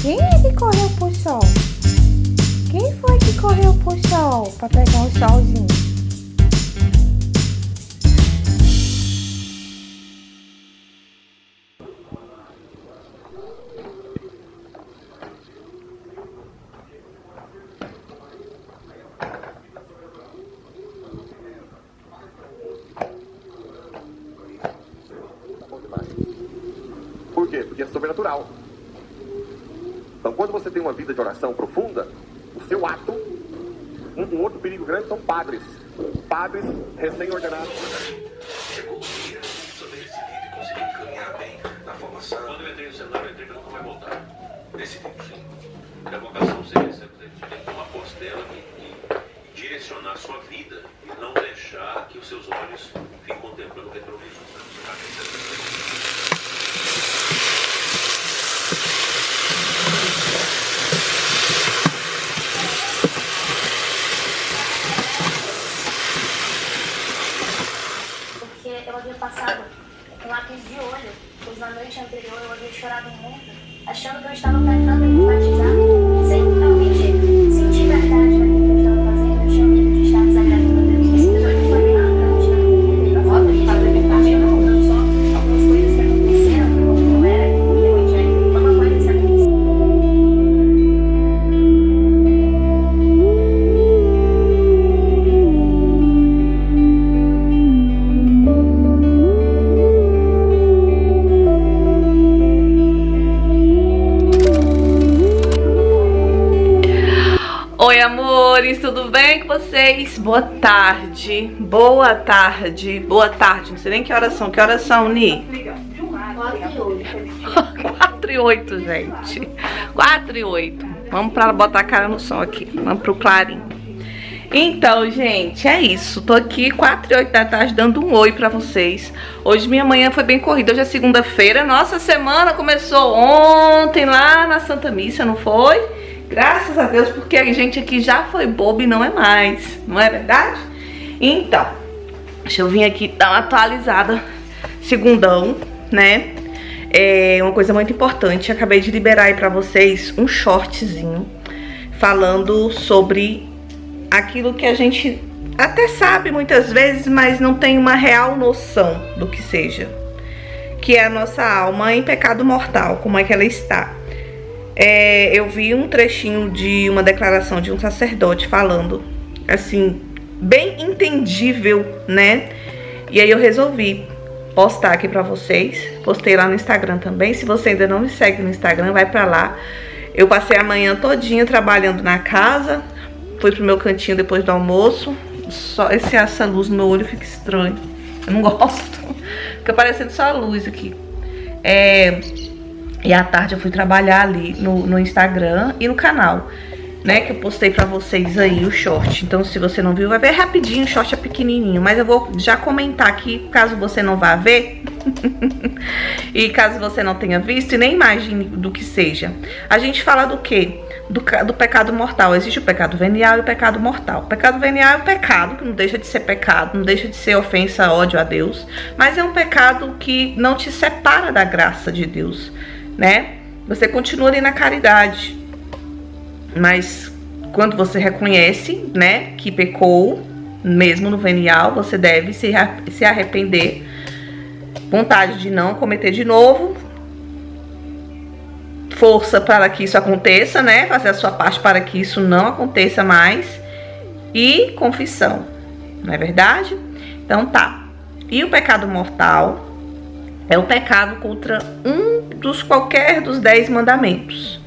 Quem é que correu pro sol? Quem foi que correu pro sol pra pegar o solzinho? Por quê? Porque é sobrenatural. Então, quando você tem uma vida de oração profunda, o seu ato, um outro perigo grande são padres. Padres recém-ordenados. Conseguir caminhar bem na formação. Quando eu entrei no cenário, eu entrei que nunca vai voltar. Decidi sim. A vocação seria sempre tem que tomar posse dela e direcionar a sua vida e não deixar que os seus olhos fiquem contemplando o retrovisor. Porque eu havia passado um lápis de olho, pois na noite anterior eu havia chorado muito, achando que eu estava tentando me batizar, sem realmente sentir verdade naquilo que eu estava fazendo. Eu tinha medo de estar desagradando a Deus. Esse episódio foi marcante na minha vida. Eu estava lembrando só algumas coisas que aconteceram, como eu era, como eu evangelho, uma coisa que aconteceu. Oi, amores, tudo bem com vocês? Boa tarde, boa tarde, boa tarde. Não sei nem que horas são, Ni? 4:08, gente. 4:08. Vamos pra botar a cara no som aqui. Vamos pro clarinho. Então, gente, é isso. Tô aqui 4:08 da tarde dando um oi pra vocês. Hoje minha manhã foi bem corrida. Hoje é segunda-feira. Nossa semana começou ontem lá na Santa Missa, não foi? Graças a Deus, porque a gente aqui já foi bobo e não é mais. Não é verdade? Então, deixa eu vir aqui dar uma atualizada. Segundão, né? É uma coisa muito importante. Acabei de liberar aí pra vocês um shortzinho falando sobre aquilo que a gente até sabe muitas vezes, mas não tem uma real noção do que seja, que é a nossa alma em pecado mortal, como é que ela está. Eu vi um trechinho de uma declaração de um sacerdote falando, assim, bem entendível, né? E aí eu resolvi postar aqui pra vocês. Postei lá no Instagram também. Se você ainda não me segue no Instagram, vai pra lá. Eu passei a manhã todinha trabalhando na casa. Fui pro meu cantinho depois do almoço. Só essa luz no meu olho fica estranho. Eu não gosto. Fica parecendo só a luz aqui. E à tarde eu fui trabalhar ali no Instagram e no canal, né? Que eu postei pra vocês aí o short. Então, se você não viu, vai ver rapidinho. O short é pequenininho, mas eu vou já comentar aqui, caso você não vá ver. E caso você não tenha visto e nem imagine do que seja. A gente fala do quê? Do pecado mortal. Existe o pecado venial e o pecado mortal. O pecado venial é um pecado que não deixa de ser pecado, não deixa de ser ofensa, ódio a Deus, mas é um pecado que não te separa da graça de Deus, né? Você continua ali na caridade, mas quando você reconhece, né, que pecou, mesmo no venial, você deve se arrepender, vontade de não cometer de novo, força para que isso aconteça, né, fazer a sua parte para que isso não aconteça mais, e confissão, não é verdade? Então tá. E o pecado mortal é o pecado contra qualquer dos 10 mandamentos.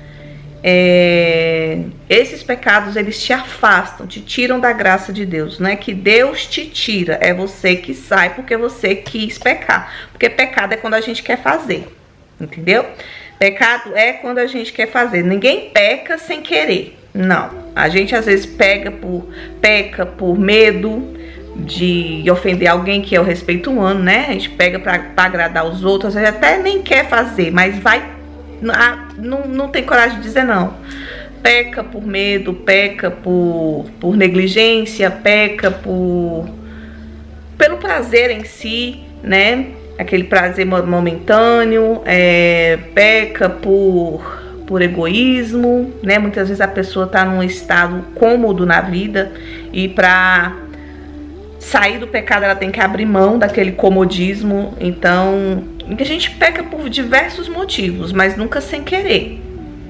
Esses pecados, eles te afastam, te tiram da graça de Deus. Não é que Deus te tira, é você que sai porque você quis pecar. Porque pecado é quando a gente quer fazer, entendeu? Pecado é quando a gente quer fazer. Ninguém peca sem querer, não. A gente às vezes peca por medo de ofender alguém, que é o respeito humano, né? A gente pega pra agradar os outros, a gente até nem quer fazer, mas não tem coragem de dizer não. Peca por medo, peca por negligência, peca pelo prazer em si, né? Aquele prazer momentâneo, peca por egoísmo, né? Muitas vezes a pessoa está num estado cômodo na vida e para sair do pecado ela tem que abrir mão daquele comodismo. Então, a gente peca por diversos motivos, mas nunca sem querer,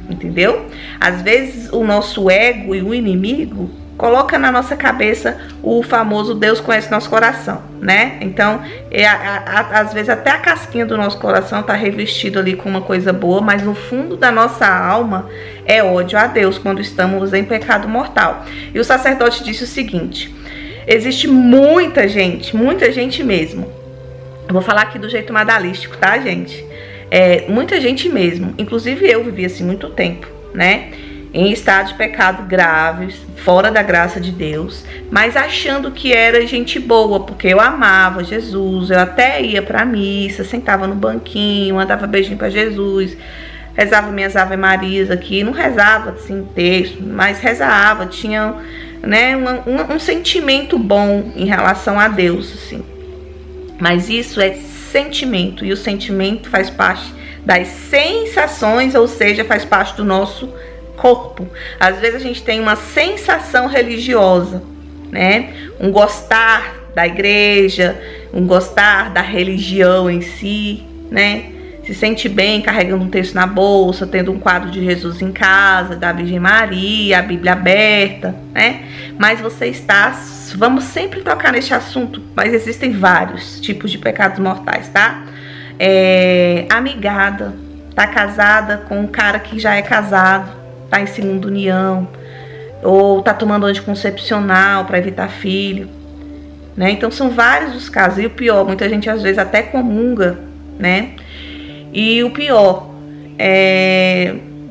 entendeu? Às vezes o nosso ego e o inimigo coloca na nossa cabeça o famoso Deus conhece nosso coração, né? Então, às vezes até a casquinha do nosso coração tá revestido ali com uma coisa boa, mas no fundo da nossa alma é ódio a Deus quando estamos em pecado mortal. E o sacerdote disse o seguinte: existe muita gente mesmo. Eu vou falar aqui do jeito madalístico, tá, gente? Muita gente mesmo. Inclusive eu vivi assim muito tempo, né? Em estado de pecado grave, fora da graça de Deus, mas achando que era gente boa, porque eu amava Jesus, eu até ia pra missa, sentava no banquinho, mandava beijinho pra Jesus, rezava minhas Ave Marias aqui, não rezava assim texto, mas rezava, tinha, né, um sentimento bom em relação a Deus, assim. Mas isso é sentimento, e o sentimento faz parte das sensações, ou seja, faz parte do nosso corpo. Às vezes a gente tem uma sensação religiosa, né? Um gostar da igreja, um gostar da religião em si, né? Se sente bem carregando um texto na bolsa, tendo um quadro de Jesus em casa, da Virgem Maria, a Bíblia aberta, né? Mas você está... Vamos sempre tocar neste assunto, mas existem vários tipos de pecados mortais, tá? Amigada, tá casada com um cara que já é casado, tá em segunda união, ou tá tomando anticoncepcional para evitar filho, né? Então são vários os casos. E o pior, muita gente às vezes até comunga, né? E o pior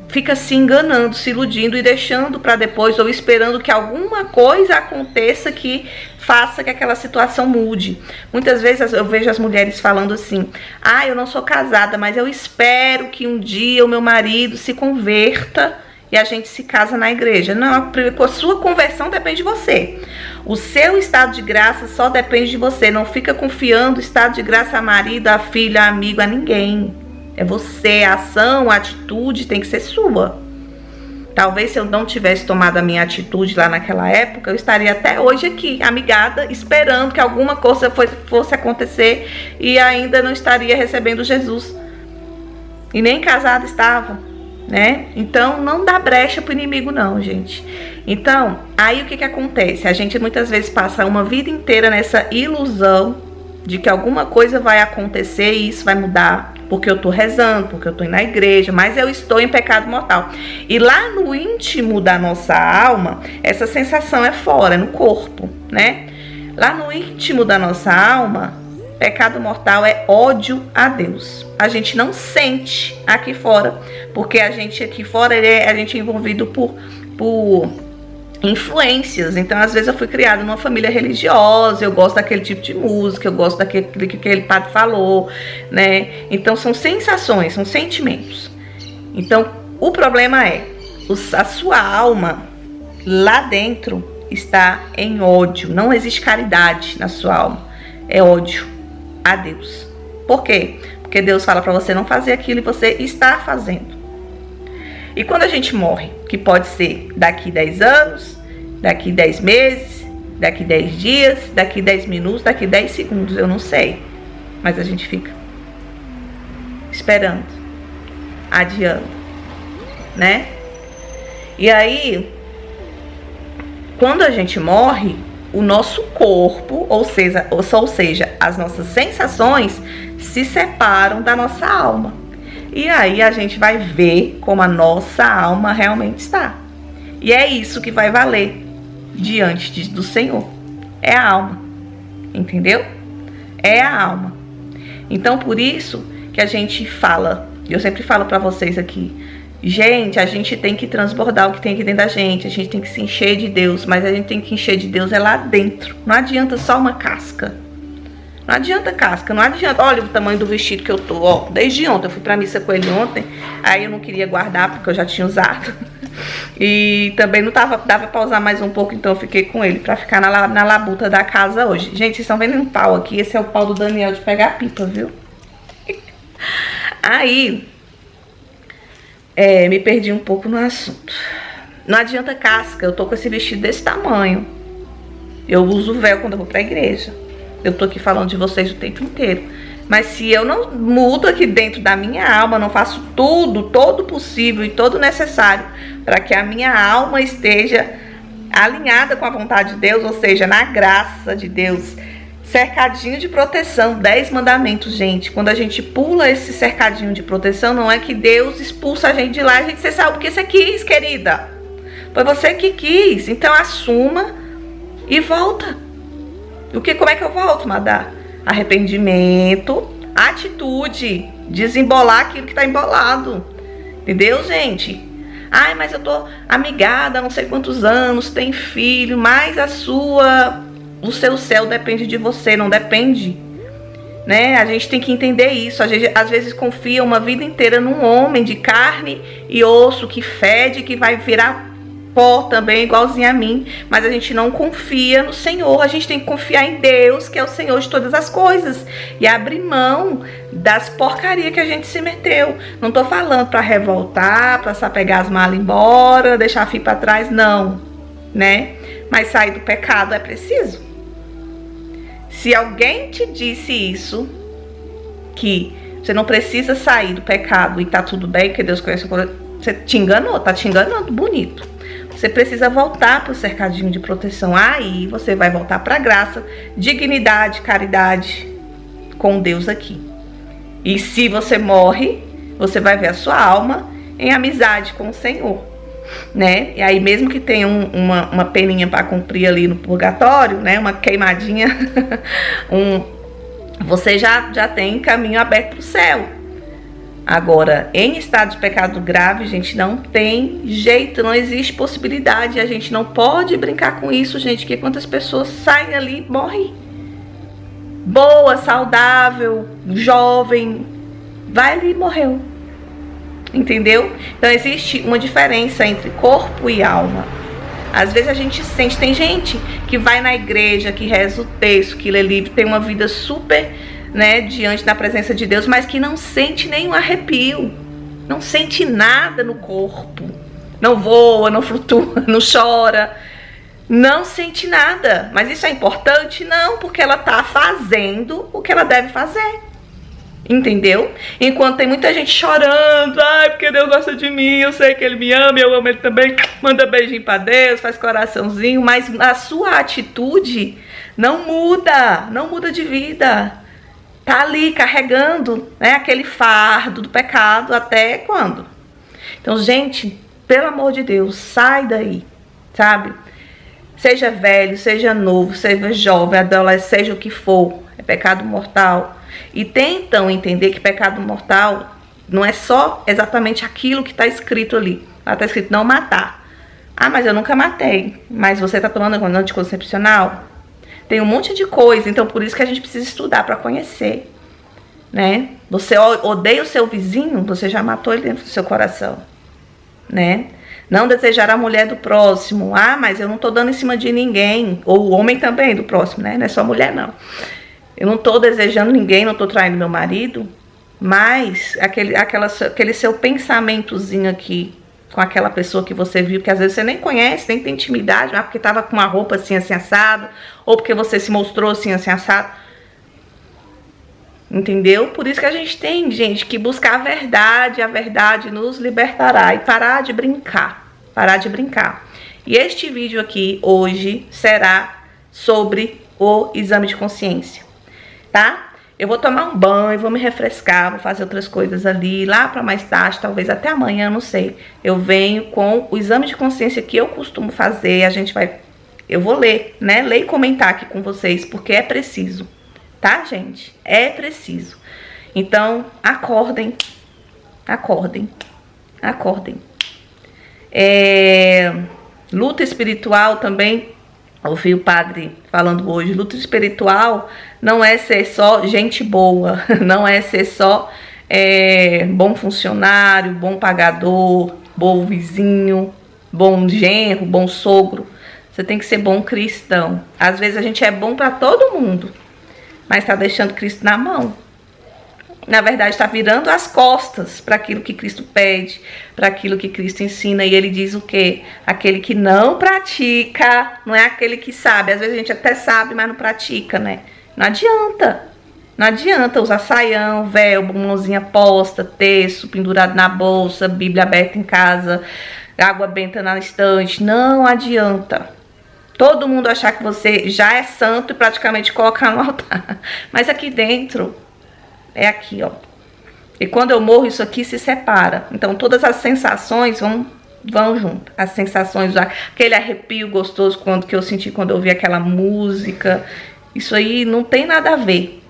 fica se enganando, se iludindo e deixando para depois, ou esperando que alguma coisa aconteça que faça que aquela situação mude. Muitas vezes eu vejo as mulheres falando assim: ah, eu não sou casada, mas eu espero que um dia o meu marido se converta e a gente se casa na igreja. Não, a sua conversão depende de você. O seu estado de graça só depende de você. Não fica confiando o estado de graça a marido, a filho, a amigo, a ninguém. É você, a ação, a atitude tem que ser sua. Talvez se eu não tivesse tomado a minha atitude lá naquela época, eu estaria até hoje aqui, amigada, esperando que alguma coisa fosse acontecer e ainda não estaria recebendo Jesus. E nem casada estava, né? Então não dá brecha pro inimigo não, gente. Então, aí o que acontece? A gente muitas vezes passa uma vida inteira nessa ilusão de que alguma coisa vai acontecer e isso vai mudar, porque eu tô rezando, porque eu tô indo na igreja, mas eu estou em pecado mortal. E lá no íntimo da nossa alma, essa sensação é fora, no corpo, né? Lá no íntimo da nossa alma, pecado mortal é ódio a Deus. A gente não sente aqui fora, porque a gente aqui fora, a gente é envolvido por influências. Então, às vezes eu fui criada numa família religiosa, eu gosto daquele tipo de música, eu gosto daquele que aquele padre falou, né? Então, são sensações, são sentimentos. Então, o problema é, a sua alma lá dentro está em ódio. Não existe caridade na sua alma, é ódio a Deus. Por quê? Porque Deus fala para você não fazer aquilo e você está fazendo. E quando a gente morre, que pode ser daqui 10 anos, daqui 10 meses, daqui 10 dias, daqui 10 minutos, daqui 10 segundos, eu não sei. Mas a gente fica esperando, adiando, né? E aí, quando a gente morre, o nosso corpo, ou seja, as nossas sensações se separam da nossa alma. E aí a gente vai ver como a nossa alma realmente está. E é isso que vai valer diante do Senhor. É a alma. Entendeu? É a alma. Então, por isso que a gente fala, eu sempre falo para vocês aqui, gente, a gente tem que transbordar o que tem aqui dentro da gente. A gente tem que se encher de Deus, mas a gente tem que encher de Deus lá dentro. Não adianta só uma casca. Não adianta casca, não adianta. Olha o tamanho do vestido que eu tô, ó. Desde ontem, eu fui pra missa com ele ontem. Aí eu não queria guardar porque eu já tinha usado. E também não dava pra usar mais um pouco, então eu fiquei com ele pra ficar na labuta da casa hoje. Gente, vocês estão vendo um pau aqui? Esse é o pau do Daniel de pegar pipa, viu? Aí, Me perdi um pouco no assunto. Não adianta casca, eu tô com esse vestido desse tamanho. Eu uso véu quando eu vou pra igreja. Eu tô aqui falando de vocês o tempo inteiro. Mas se eu não mudo aqui dentro da minha alma, não faço tudo, todo possível e todo necessário para que a minha alma esteja alinhada com a vontade de Deus, ou seja, na graça de Deus, cercadinho de proteção, 10 mandamentos, gente. Quando a gente pula esse cercadinho de proteção, não é que Deus expulsa a gente de lá, você sabe porque você quis, querida. Foi você que quis, então assuma e volta. Como é que eu volto, Madá? Arrependimento, atitude, desembolar aquilo que tá embolado. Entendeu, gente? Ai, mas eu tô amigada há não sei quantos anos, tem filho, mas o seu céu depende de você, não depende, né? A gente tem que entender isso. A gente às vezes confia uma vida inteira num homem de carne e osso que fede, que vai virar pó também, igualzinho a mim, mas a gente não confia no Senhor. A gente tem que confiar em Deus, que é o Senhor de todas as coisas, e abrir mão das porcarias que a gente se meteu. Não tô falando para revoltar, para só pegar as malas embora, deixar a filha para trás, não, né? Mas sair do pecado é preciso. Se alguém te disse isso, que você não precisa sair do pecado e tá tudo bem, que Deus conhece o coração, você te enganou, tá te enganando bonito. Você precisa voltar para o cercadinho de proteção. Aí você vai voltar para a graça, dignidade, caridade com Deus aqui. E se você morre, você vai ver a sua alma em amizade com o Senhor, né? E aí mesmo que tenha uma peninha para cumprir ali no purgatório, né? Uma queimadinha, você já tem caminho aberto para o céu. Agora, em estado de pecado grave, gente, não tem jeito, não existe possibilidade. A gente não pode brincar com isso, gente, que quantas pessoas saem ali e morrem. Boa, saudável, jovem, vai ali e morreu. Entendeu? Então existe uma diferença entre corpo e alma. Às vezes a gente sente, tem gente que vai na igreja, que reza o texto, que lê livro, tem uma vida super, né, diante da presença de Deus, mas que não sente nenhum arrepio, não sente nada no corpo, não voa, não flutua, não chora, não sente nada. Mas isso é importante? Não, porque ela tá fazendo o que ela deve fazer, entendeu? Enquanto tem muita gente chorando, ai, porque Deus gosta de mim, eu sei que Ele me ama, eu amo Ele também, manda beijinho pra Deus, faz coraçãozinho, mas a sua atitude não muda de vida. Tá ali carregando, né, aquele fardo do pecado até quando? Então, gente, pelo amor de Deus, sai daí, sabe? Seja velho, seja novo, seja jovem, adolescente, seja o que for, é pecado mortal. E tentam entender que pecado mortal não é só exatamente aquilo que está escrito ali. Lá está escrito não matar. Ah, mas eu nunca matei. Mas você está tomando anticoncepcional? Tem um monte de coisa, então por isso que a gente precisa estudar para conhecer, né? Você odeia o seu vizinho, você já matou ele dentro do seu coração, né? Não desejar a mulher do próximo. Ah, mas eu não tô dando em cima de ninguém. Ou o homem também do próximo, né? Não é só a mulher, não. Eu não tô desejando ninguém, não tô traindo meu marido, mas aquele seu pensamentozinho aqui com aquela pessoa que você viu, que às vezes você nem conhece, nem tem intimidade, mas porque tava com uma roupa assim, assim, assado, ou porque você se mostrou assim, assim, assado. Entendeu? Por isso que a gente tem, gente, que buscar a verdade nos libertará e parar de brincar, E este vídeo aqui, hoje, será sobre o exame de consciência, tá? Eu vou tomar um banho, vou me refrescar, vou fazer outras coisas ali, lá para mais tarde, talvez até amanhã, não sei. Eu venho com o exame de consciência que eu costumo fazer, eu vou ler, né? Ler e comentar aqui com vocês, porque é preciso, tá, gente? É preciso. Então, acordem. Luta espiritual também. Ouvi o padre falando hoje, luta espiritual não é ser só gente boa, não é ser só bom funcionário, bom pagador, bom vizinho, bom genro, bom sogro. Você tem que ser bom cristão. Às vezes a gente é bom para todo mundo, mas tá deixando Cristo na mão. na verdade, está virando as costas para aquilo que Cristo pede, para aquilo que Cristo ensina. E ele diz o quê? Aquele que não pratica, não é aquele que sabe. Às vezes a gente até sabe, mas não pratica, né? Não adianta. Não adianta usar saião, véu, mãozinha posta, terço pendurado na bolsa, Bíblia aberta em casa, água benta na estante. Não adianta. Todo mundo achar que você já é santo e praticamente colocar no altar. Mas aqui dentro, é aqui, ó. E quando eu morro, isso aqui se separa. Então todas as sensações vão junto. As sensações, aquele arrepio gostoso que eu senti quando eu ouvi aquela música. Isso aí não tem nada a ver.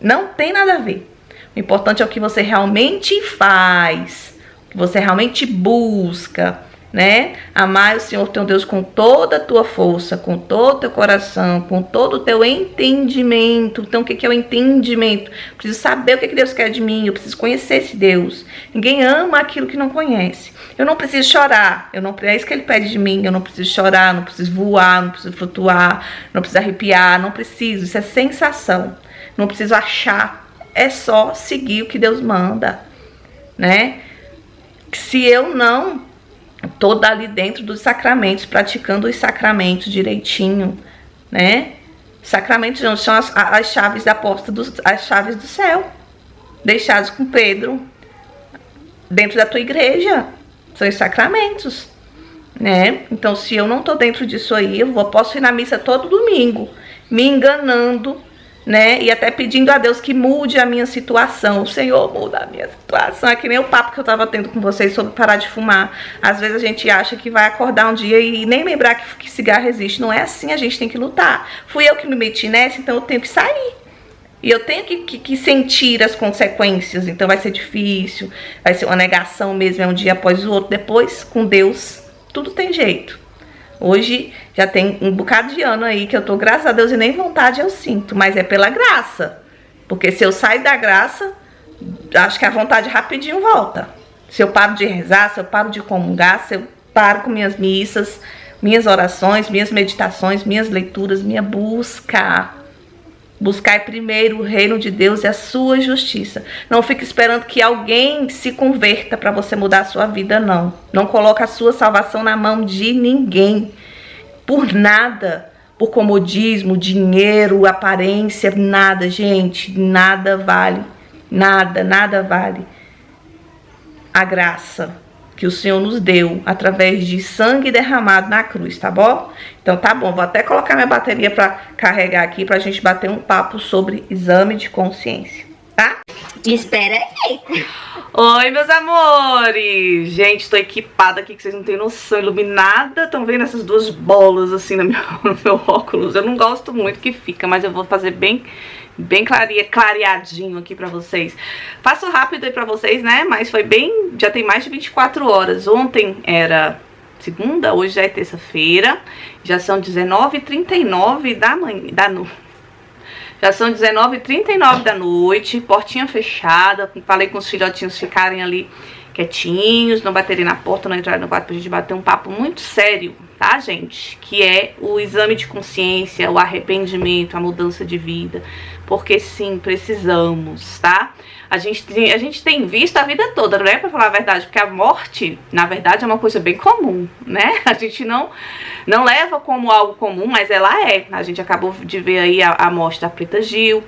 Não tem nada a ver. O importante é o que você realmente faz, o que você realmente busca, né? Amar o Senhor teu Deus com toda a tua força, com todo o teu coração, com todo o teu entendimento. Então, o que é o entendimento? Eu preciso saber o que Deus quer de mim, eu preciso conhecer esse Deus. Ninguém ama aquilo que não conhece. Eu não preciso chorar, é isso que ele pede de mim. Eu não preciso chorar, não preciso voar, não preciso flutuar, não preciso arrepiar, não preciso. Isso é sensação. Não preciso achar, é só seguir o que Deus manda, né? Se eu não tô ali dentro dos sacramentos, praticando os sacramentos direitinho, né? Sacramentos não são as chaves da porta, as chaves do céu, deixadas com Pedro dentro da tua igreja, são os sacramentos, né? Então, se eu não tô dentro disso aí, posso ir na missa todo domingo, me enganando, né? E até pedindo a Deus que mude a minha situação. O Senhor muda a minha situação. É que nem o papo que eu tava tendo com vocês sobre parar de fumar. Às vezes a gente acha que vai acordar um dia e nem lembrar que cigarro existe. Não é assim, a gente tem que lutar. Fui eu que me meti nessa, então eu tenho que sair. E eu tenho que sentir as consequências. Então vai ser difícil, vai ser uma negação mesmo, é um dia após o outro. Depois, com Deus, tudo tem jeito. Hoje já tem um bocado de ano aí que eu tô, graças a Deus, e nem vontade eu sinto, mas é pela graça. Porque se eu sair da graça, acho que a vontade rapidinho volta. Se eu paro de rezar, se eu paro de comungar, se eu paro com minhas missas, minhas orações, minhas meditações, minhas leituras, minha busca. Buscai primeiro o reino de Deus e a sua justiça. Não fique esperando que alguém se converta para você mudar a sua vida, não. Não coloque a sua salvação na mão de ninguém. Por nada. Por comodismo, dinheiro, aparência, nada, gente. Nada vale. Nada vale. A graça que o Senhor nos deu através de sangue derramado na cruz, tá bom? Então tá bom, vou até colocar minha bateria pra carregar aqui pra gente bater um papo sobre exame de consciência, tá? Espera aí. Oi, meus amores! Gente, tô equipada aqui que vocês não têm noção, iluminada. Estão vendo essas duas bolas assim no meu óculos? Eu não gosto muito que fica, mas eu vou fazer bem clareadinho aqui pra vocês. Faço rápido aí pra vocês, né? Mas foi bem... Já tem mais de 24 horas. Ontem era segunda, hoje já é terça-feira. Já são 19h39 da manhã... Já são 19h39 da noite. Portinha fechada. Falei com os filhotinhos ficarem ali quietinhos, não baterem na porta, não entrarem no quarto pra gente bater um papo muito sério, tá, gente? Que é o exame de consciência, o arrependimento, a mudança de vida. Porque sim, precisamos, tá? A gente tem visto a vida toda, não é pra falar a verdade, porque a morte, na verdade, é uma coisa bem comum, né? A gente não leva como algo comum, mas ela é. A gente acabou de ver aí a morte da Preta Gil,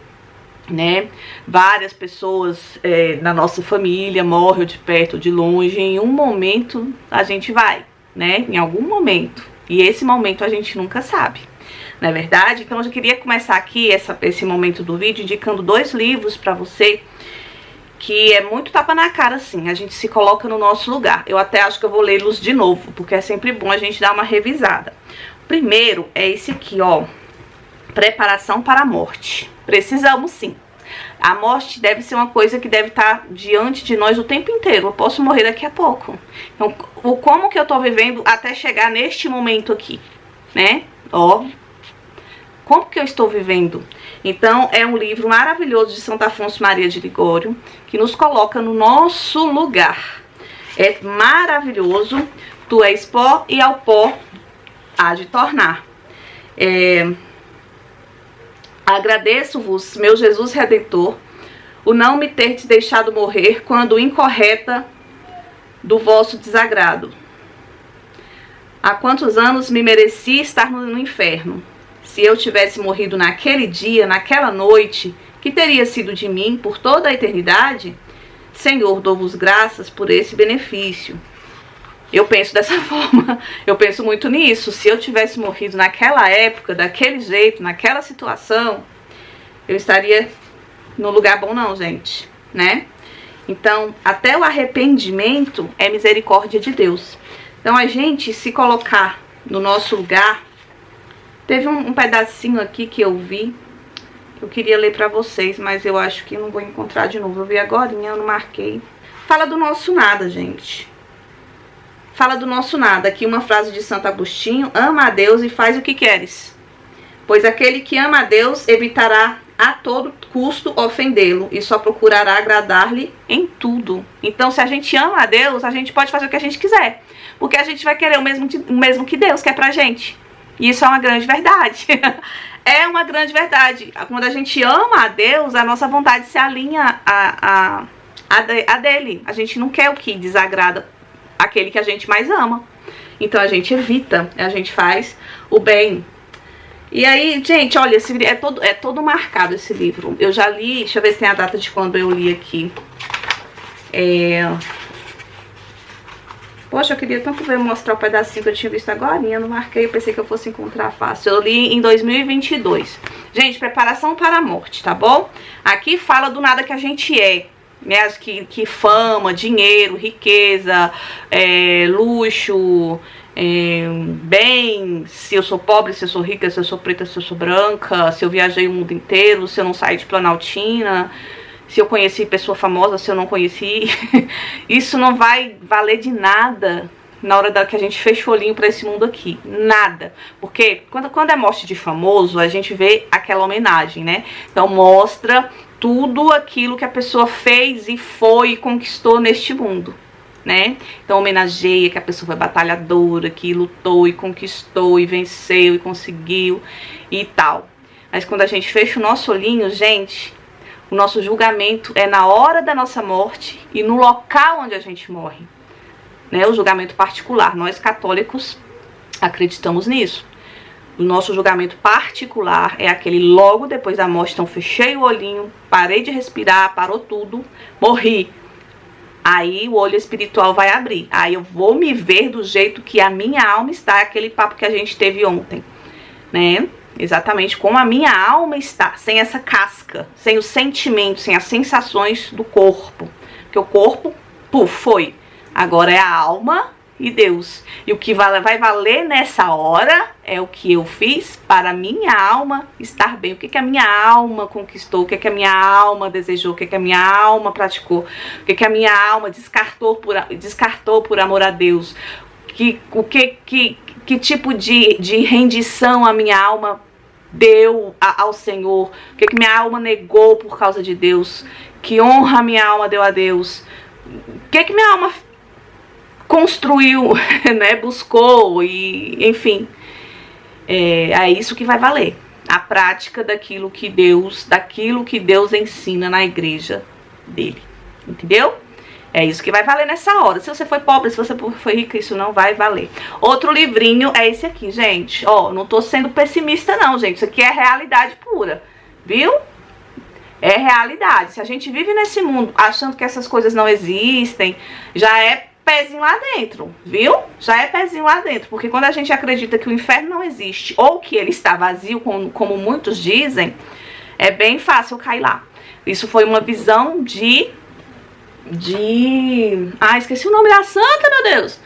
né? Várias pessoas na nossa família morrem de perto ou de longe. Em um momento a gente vai, né? Em algum momento. E esse momento a gente nunca sabe, não é verdade? Então eu já queria começar aqui esse momento do vídeo indicando 2 livros pra você, que é muito tapa na cara, assim. A gente se coloca no nosso lugar. Eu até acho que eu vou lê-los de novo, porque é sempre bom a gente dar uma revisada. O primeiro é esse aqui, ó. Preparação para a morte. Precisamos sim. A morte deve ser uma coisa que deve estar diante de nós o tempo inteiro. Eu posso morrer daqui a pouco. Então, como que eu tô vivendo até chegar neste momento aqui, né? Ó, como que eu estou vivendo? Então, é um livro maravilhoso de Santo Afonso Maria de Ligório, que nos coloca no nosso lugar. É maravilhoso. Tu és pó e ao pó há de tornar. Agradeço-vos, meu Jesus Redentor, o não me terdes deixado morrer quando incorreta do vosso desagrado. Há quantos anos me mereci estar no inferno? Se eu tivesse morrido naquele dia, naquela noite, que teria sido de mim por toda a eternidade? Senhor, dou-vos graças por esse benefício. Eu penso dessa forma, eu penso muito nisso. Se eu tivesse morrido naquela época, daquele jeito, naquela situação, eu estaria no lugar bom não, gente, né? Então, até o arrependimento é misericórdia de Deus. Então, a gente se colocar no nosso lugar. Teve um pedacinho aqui que eu vi, eu queria ler pra vocês, mas eu acho que não vou encontrar de novo. Eu vi agora, eu não marquei. Fala do nosso nada, gente. Fala do nosso nada. Aqui uma frase de Santo Agostinho: ama a Deus e faz o que queres, pois aquele que ama a Deus evitará a todo custo ofendê-lo e só procurará agradar-lhe em tudo. Então, se a gente ama a Deus, a gente pode fazer o que a gente quiser, porque a gente vai querer o mesmo que Deus quer pra gente. E isso é uma grande verdade. É uma grande verdade. Quando a gente ama a Deus, a nossa vontade se alinha a dele. A gente não quer o que desagrada aquele que a gente mais ama. Então a gente evita, a gente faz o bem. E aí, gente, olha, esse é todo marcado esse livro. Eu já li, deixa eu ver se tem a data de quando eu li aqui. Poxa, eu queria tanto ver mostrar o pedacinho que eu tinha visto agora, eu não marquei, eu pensei que eu fosse encontrar fácil. Eu li em 2022. Gente, preparação para a morte, tá bom? Aqui fala do nada que a gente é, né? Que fama, dinheiro, riqueza, luxo, bem, se eu sou pobre, se eu sou rica, se eu sou preta, se eu sou branca, se eu viajei o mundo inteiro, se eu não saí de Planaltina, se eu conheci pessoa famosa, se eu não conheci. Isso não vai valer de nada na hora que a gente fecha o olhinho pra esse mundo aqui. Nada. Porque quando é morte de famoso, a gente vê aquela homenagem, né? Então mostra tudo aquilo que a pessoa fez e foi e conquistou neste mundo, né? Então homenageia que a pessoa foi batalhadora, que lutou e conquistou e venceu e conseguiu e tal. Mas quando a gente fecha o nosso olhinho, gente, o nosso julgamento é na hora da nossa morte e no local onde a gente morre, né? O julgamento particular. Nós católicos acreditamos nisso. O nosso julgamento particular é aquele logo depois da morte. Então fechei o olhinho, parei de respirar, parou tudo, morri. Aí o olho espiritual vai abrir. Aí eu vou me ver do jeito que a minha alma está. Aquele papo que a gente teve ontem, né? Exatamente como a minha alma está, sem essa casca, sem os sentimentos, sem as sensações do corpo. Porque o corpo, foi. Agora é a alma e Deus. E o que vai valer nessa hora é o que eu fiz para a minha alma estar bem. O que a minha alma conquistou, o que a minha alma desejou, o que a minha alma praticou, o que a minha alma descartou por amor a Deus. Que tipo de rendição a minha alma deu ao Senhor, o que minha alma negou por causa de Deus, que honra a minha alma deu a Deus, o que minha alma construiu, né, buscou, e enfim, é isso que vai valer, a prática daquilo que Deus ensina na igreja dele, entendeu? É isso que vai valer nessa hora. Se você foi pobre, se você foi rico, isso não vai valer. Outro livrinho é esse aqui, gente. Ó, não tô sendo pessimista não, gente. Isso aqui é realidade pura, viu? É realidade. Se a gente vive nesse mundo achando que essas coisas não existem, já é pezinho lá dentro, viu? Já é pezinho lá dentro. Porque quando a gente acredita que o inferno não existe, ou que ele está vazio, como muitos dizem, é bem fácil cair lá. Isso foi uma visão esqueci o nome da santa, meu Deus,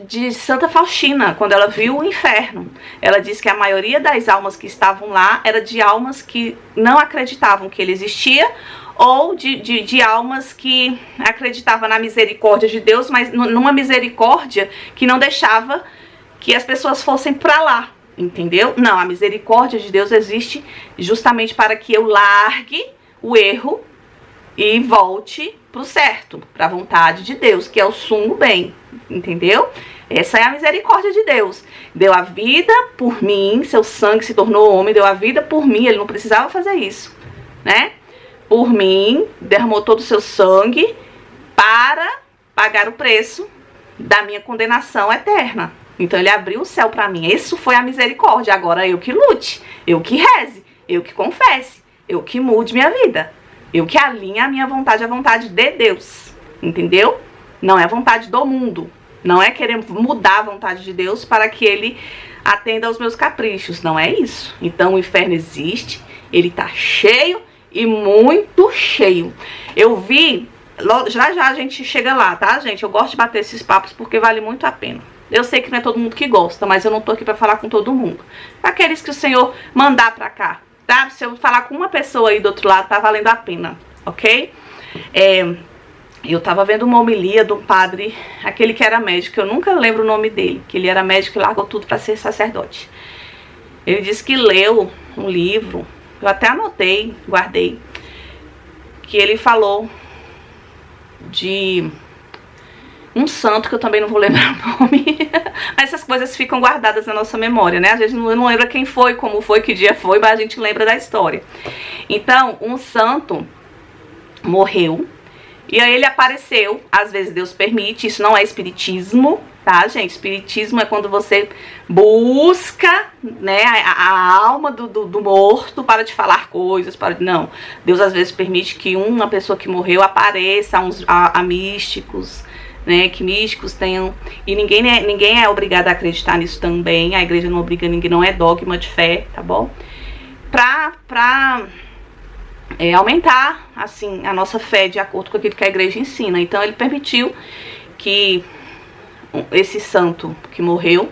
de Santa Faustina, quando ela viu o inferno. Ela disse que a maioria das almas que estavam lá era de almas que não acreditavam que ele existia, ou de almas que acreditavam na misericórdia de Deus, mas numa misericórdia que não deixava que as pessoas fossem pra lá, entendeu? Não, a misericórdia de Deus existe justamente para que eu largue o erro e volte pro certo, pra vontade de Deus, que é o sumo bem, entendeu? Essa é a misericórdia de Deus. Deu a vida por mim, seu sangue se tornou homem, deu a vida por mim, ele não precisava fazer isso, né? por mim, derramou todo o seu sangue para pagar o preço da minha condenação eterna. Então ele abriu o céu para mim. Isso foi a misericórdia. Agora eu que lute, eu que reze, eu que confesse, eu que mude minha vida, eu que alinhe a minha vontade à vontade de Deus. Entendeu? Não é a vontade do mundo. Não é querer mudar a vontade de Deus para que ele atenda aos meus caprichos. Não é isso. Então o inferno existe, ele tá cheio e muito cheio. Eu vi, já já a gente chega lá, tá, gente? Eu gosto de bater esses papos porque vale muito a pena. Eu sei que não é todo mundo que gosta, mas eu não tô aqui pra falar com todo mundo. Aqueles que o Senhor mandar pra cá, tá? Se eu falar com uma pessoa aí do outro lado, tá valendo a pena, ok? Eu tava vendo uma homilia de um padre, aquele que era médico, eu nunca lembro o nome dele, que ele era médico e largou tudo pra ser sacerdote. Ele disse que leu um livro, eu até anotei, guardei, que ele falou de um santo, que eu também não vou lembrar o nome. Essas coisas ficam guardadas na nossa memória, né? A gente não lembra quem foi, como foi, que dia foi, mas a gente lembra da história. Então, um santo morreu, e aí ele apareceu. Às vezes Deus permite, isso não é espiritismo, tá, gente? Espiritismo é quando você busca, né, a alma do morto para te falar coisas, não. Deus às vezes permite que uma pessoa que morreu apareça a místicos, né, que místicos tenham, e ninguém é obrigado a acreditar nisso também, a igreja não obriga ninguém, não é dogma de fé, tá bom? Pra aumentar, assim, a nossa fé de acordo com aquilo que a igreja ensina. Então ele permitiu que esse santo que morreu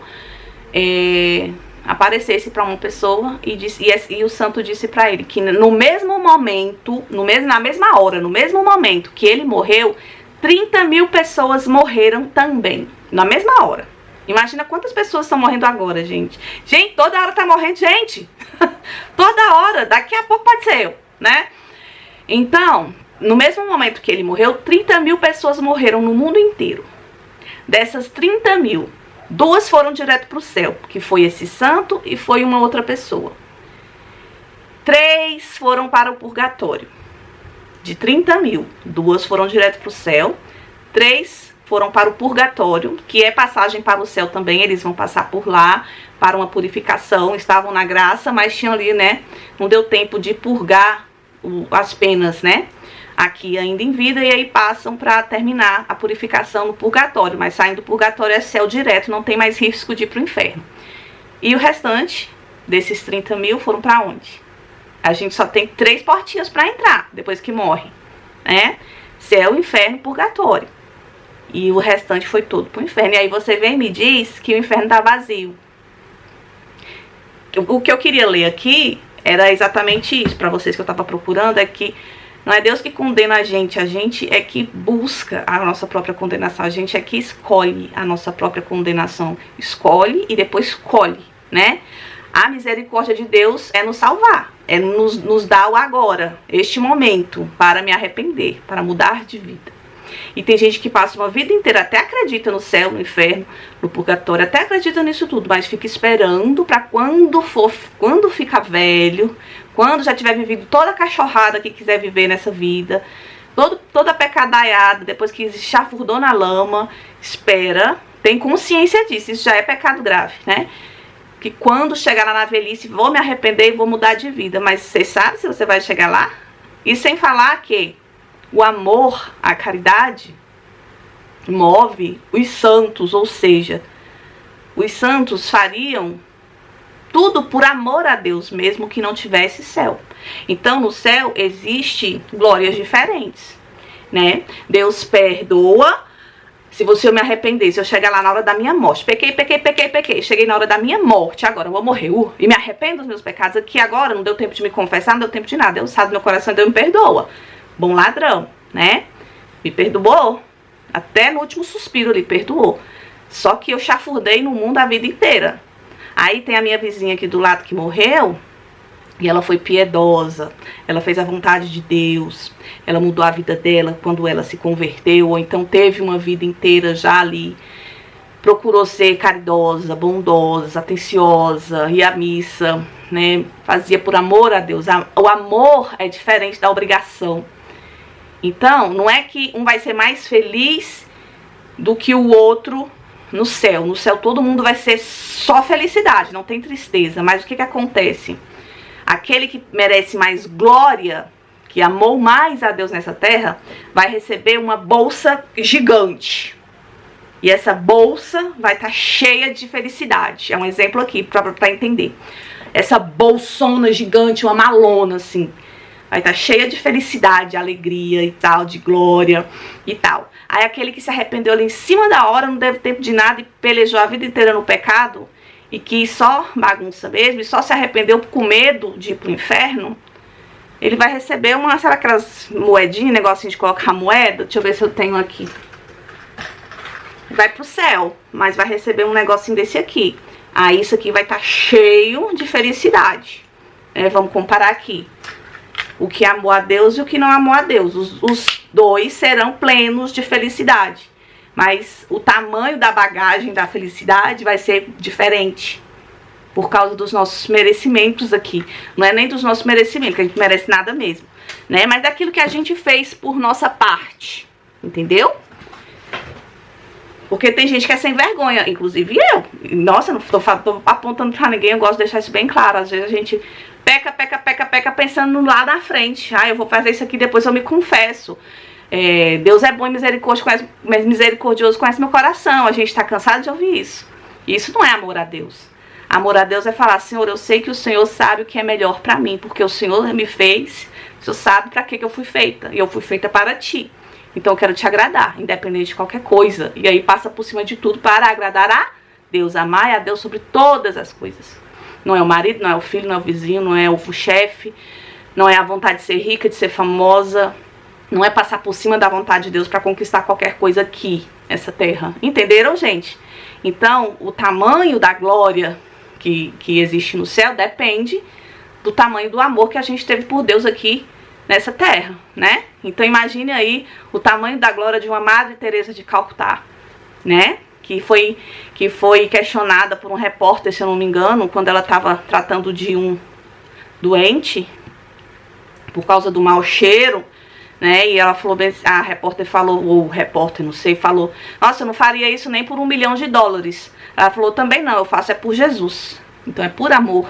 aparecesse para uma pessoa e o santo disse para ele que no mesmo momento, na mesma hora, no mesmo momento que ele morreu, 30 mil pessoas morreram também, na mesma hora. Imagina quantas pessoas estão morrendo agora, gente. Gente, toda hora tá morrendo gente. Toda hora, daqui a pouco pode ser eu, né? Então, no mesmo momento que ele morreu, 30 mil pessoas morreram no mundo inteiro. Dessas 30 mil, 2 foram direto para o céu, que foi esse santo e foi uma outra pessoa. 3 foram para o purgatório. De 30 mil, 2 foram direto para o céu, 3 foram para o purgatório, que é passagem para o céu também. Eles vão passar por lá para uma purificação, estavam na graça, mas tinham ali, né, não deu tempo de purgar as penas, né, aqui ainda em vida, e aí passam para terminar a purificação no purgatório, mas saindo do purgatório é céu direto, não tem mais risco de ir para o inferno. E o restante desses 30 mil foram para onde? A gente só tem 3 portinhas para entrar depois que morre, né? Céu, inferno, purgatório. E o restante foi todo pro inferno. E aí você vem e me diz que o inferno tá vazio. O que eu queria ler aqui era exatamente isso para vocês, que eu tava procurando, é que não é Deus que condena a gente é que busca a nossa própria condenação, a gente é que escolhe a nossa própria condenação. Escolhe e depois colhe, né? A misericórdia de Deus é nos salvar, é nos dar o agora, este momento, para me arrepender, para mudar de vida. E tem gente que passa uma vida inteira, até acredita no céu, no inferno, no purgatório, até acredita nisso tudo, mas fica esperando para quando ficar velho, quando já tiver vivido toda a cachorrada que quiser viver nessa vida, toda a pecadaiada, depois que chafurdou na lama, espera, tem consciência disso, isso já é pecado grave, né? Que quando chegar lá na velhice, vou me arrepender e vou mudar de vida. Mas você sabe se você vai chegar lá? E sem falar que o amor, a caridade, move os santos, ou seja, os santos fariam tudo por amor a Deus, mesmo que não tivesse céu. Então, no céu, existe glórias diferentes, né? Deus perdoa. Se eu me arrepender, se eu chegar lá na hora da minha morte, pequei, cheguei na hora da minha morte, agora eu vou morrer, e me arrependo dos meus pecados aqui agora, não deu tempo de me confessar, não deu tempo de nada, Deus sabe do meu coração, Deus me perdoa. Bom ladrão, né? Me perdoou, até no último suspiro ele perdoou. Só que eu chafurdei no mundo a vida inteira. Aí tem a minha vizinha aqui do lado que morreu, e ela foi piedosa, ela fez a vontade de Deus, ela mudou a vida dela quando ela se converteu, ou então teve uma vida inteira já ali procurou ser caridosa, bondosa, atenciosa, ia à missa, né? Fazia por amor a Deus. O amor é diferente da obrigação. Então, não é que um vai ser mais feliz do que o outro no céu. No céu todo mundo vai ser só felicidade, não tem tristeza. Mas o que acontece? Aquele que merece mais glória, que amou mais a Deus nessa terra, vai receber uma bolsa gigante. E essa bolsa vai estar cheia de felicidade. É um exemplo aqui para entender. Essa bolsona gigante, uma malona assim, vai estar cheia de felicidade, alegria e tal, de glória e tal. Aí aquele que se arrependeu ali em cima da hora, não teve tempo de nada e pelejou a vida inteira no pecado e que só bagunça mesmo e só se arrependeu com medo de ir pro inferno, ele vai receber uma, sabe aquelas moedinhas, negocinho de colocar moeda? Deixa eu ver se eu tenho aqui. Vai pro céu, mas vai receber um negocinho desse aqui. Aí isso aqui vai estar cheio de felicidade. Vamos comparar aqui. O que amou a Deus e o que não amou a Deus. Os dois serão plenos de felicidade. Mas o tamanho da bagagem da felicidade vai ser diferente. Por causa dos nossos merecimentos aqui. Não é nem dos nossos merecimentos, que a gente não merece nada mesmo, né? Mas daquilo que a gente fez por nossa parte. Entendeu? Porque tem gente que é sem vergonha, inclusive eu. Nossa, não tô apontando pra ninguém, eu gosto de deixar isso bem claro. Às vezes a gente peca pensando lá na frente. Ah, eu vou fazer isso aqui, depois eu me confesso. Deus é bom e misericordioso, conhece meu coração. A gente tá cansado de ouvir isso. Isso não é amor a Deus. Amor a Deus é falar, Senhor, eu sei que o Senhor sabe o que é melhor pra mim, porque o Senhor me fez, o Senhor sabe pra que eu fui feita, e eu fui feita para ti. Então eu quero te agradar, independente de qualquer coisa. E aí passa por cima de tudo para agradar a Deus, amar a Deus sobre todas as coisas. Não é o marido, não é o filho, não é o vizinho, não é o chefe, não é a vontade de ser rica, de ser famosa, não é passar por cima da vontade de Deus para conquistar qualquer coisa aqui, nessa terra. Entenderam, gente? Então, o tamanho da glória que existe no céu depende do tamanho do amor que a gente teve por Deus aqui nessa terra, né? Então imagine aí o tamanho da glória de uma Madre Teresa de Calcutá, né? Que foi questionada por um repórter, se eu não me engano, quando ela estava tratando de um doente por causa do mau cheiro, né? E ela falou, a repórter falou, ou o repórter, não sei, falou, nossa, eu não faria isso nem por $1 milhão. Ela falou, também não, eu faço é por Jesus. Então é por amor